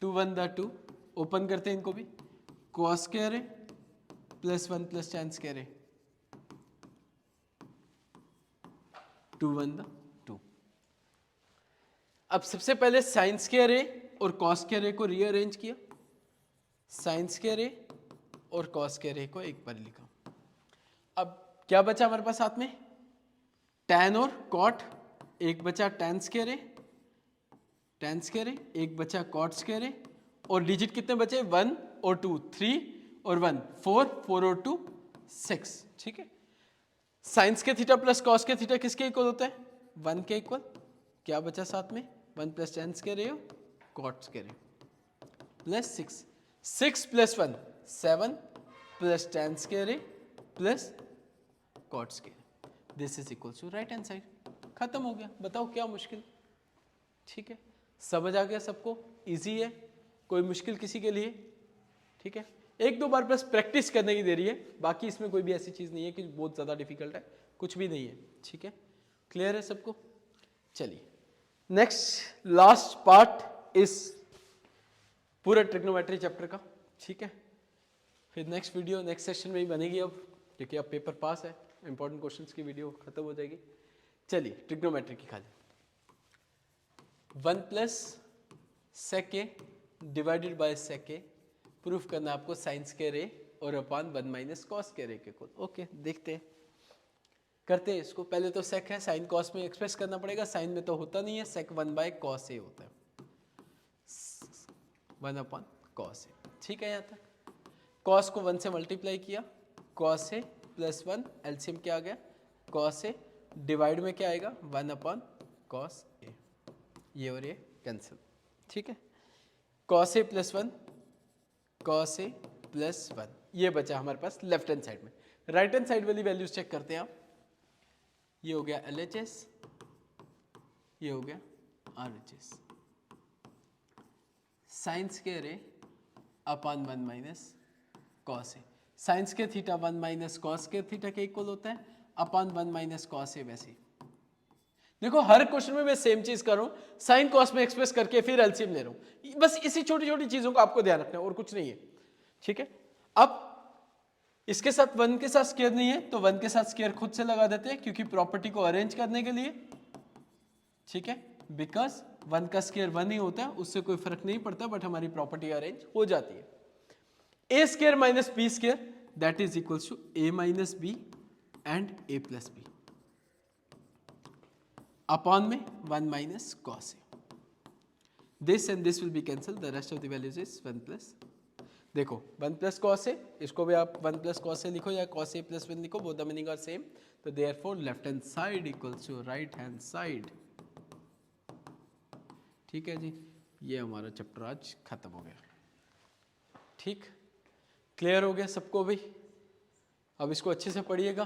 2 1 the 2, open करते हैं इनको भी, cos square A plus 1 plus tan square A, 2 1 the 2। अब सबसे पहले साइन स्क्वायर ए और कॉस स्क्वायर ए को रीअरेंज किया, साइन स्क्वायर ए और कॉस स्क्वायर ए को एक बार लिखा। अब क्या बचा हमारे पास साथ में? टैन और कॉट, एक बचा टैन स्क्वायर ए, एक बचा कॉट स्क्वायर ए, और डिजिट कितने बचे? 1 और 2, 3 और 1, 4 और 2 6। ठीक है, साइंस के थीटा प्लस कॉस के थीटा किसके इक्वल होता है? 1 के इक्वल। क्या बचा साथ में? 1 plus tan square A cot square A plus 6, 6 plus 1 7 plus tan square A plus cot square, this is equal to right hand side. खत्म हो गया, बताओ क्या मुश्किल? ठीक है, समझ आ गया सबको? इजी है, कोई मुश्किल किसी के लिए? ठीक है, एक दो बार बस प्रैक्टिस करने की देरी है, बाकी इसमें कोई भी ऐसी चीज नहीं है कि बहुत ज्यादा डिफिकल्ट है, कुछ भी नहीं है। ठीक है, क्लियर है सबको? चलिए नेक्स्ट लास्ट पार्ट इस पूरा ट्रिग्नोमेट्री चैप्टर का। ठीक है, फिर नेक्स्ट वीडियो नेक्स्ट सेशन में ही बनेगी अब, क्योंकि अब पेपर पास है, इंपॉर्टेंट क्वेश्चंस की वीडियो खत्म हो जाएगी। चलिए ट्रिग्नोमेट्री की खाली 1 plus sec A divided by sec A, proof करना आपको साइन स्क्वायर ए और upon 1 minus cos square A के इक्वल। ओके, देखते हैं, करते हैं इसको। पहले तो सेक है, साइन कॉस में एक्सप्रेस करना पड़ेगा, साइन में तो होता नहीं है, सेक 1 बाय कॉस ए होता है, 1 अपॉन कॉस ए। ठीक है, यहाँ तक कॉस को 1 से मल्टीप्लाई किया, कॉस ए प्लस 1, एलसीएम क्या आ गया? कॉस ए, डिवाइड में क्या आएगा? 1 अपॉन कॉस ए, ये और ये कैंसिल। ठीक है, cos A plus 1, cos A plus 1, ये बचा हमारे पास लेफ्ट हैंड साइड में। राइट हैंड साइड वाली वैल्यूज चेक करते हैं आप। ये हो गया LHS, ये हो गया RHS। Sign square A upon 1 minus cos A, science के थीटा 1 माइनस कॉस के थीटा के इक्वल होता है, अपॉन 1 माइनस कॉस ए। वैसे देखो हर क्वेश्चन में मैं सेम चीज कर रहा हूं, साइन कॉस में एक्सप्रेस करके फिर एलसीएम ले रहा हूं, बस इसी छोटी छोटी चीजों को आपको ध्यान रखना है और कुछ नहीं है। ठीक है, अब इसके साथ 1 के साथ स्क्वायर नहीं है तो 1 के साथ स्क्वायर खुद से लगा देते हैं, क्योंकि प्रॉपर्टी को अरेंज करने के लिए। ठीक है, बिकॉज 1 का स्क्वायर 1 ही होता है, उससे कोई फर्क नहीं पड़ता, बट हमारी प्रॉपर्टी अरेंज हो जाती है। A square minus B square that is equals to A minus B and A plus B, upon में 1 minus cos A. This and this will be cancel, the rest of the values is 1 plus. देखो 1 plus cos ए, इसको भी आप 1 plus cos ए लिखो या cos A plus 1 लिखो, both the meaning are same, तो therefore left hand side equals to right hand side. ठीक है जी, ये हमारा चैप्टर आज खत्म हो गया। ठीक, क्लियर हो गया सबको भी? अब इसको अच्छे से पढ़िएगा,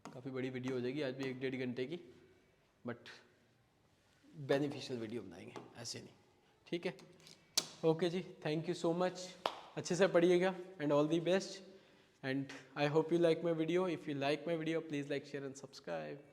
काफ़ी बड़ी वीडियो हो जाएगी आज भी, 1-1.5 घंटे की, बट बेनिफिशियल वीडियो बनाएंगे, ऐसे नहीं, ठीक है। ओके जी, थैंक यू सो मच, अच्छे से पढ़िएगा and all the best, and I hope you like my video. If you like my video please like share and subscribe.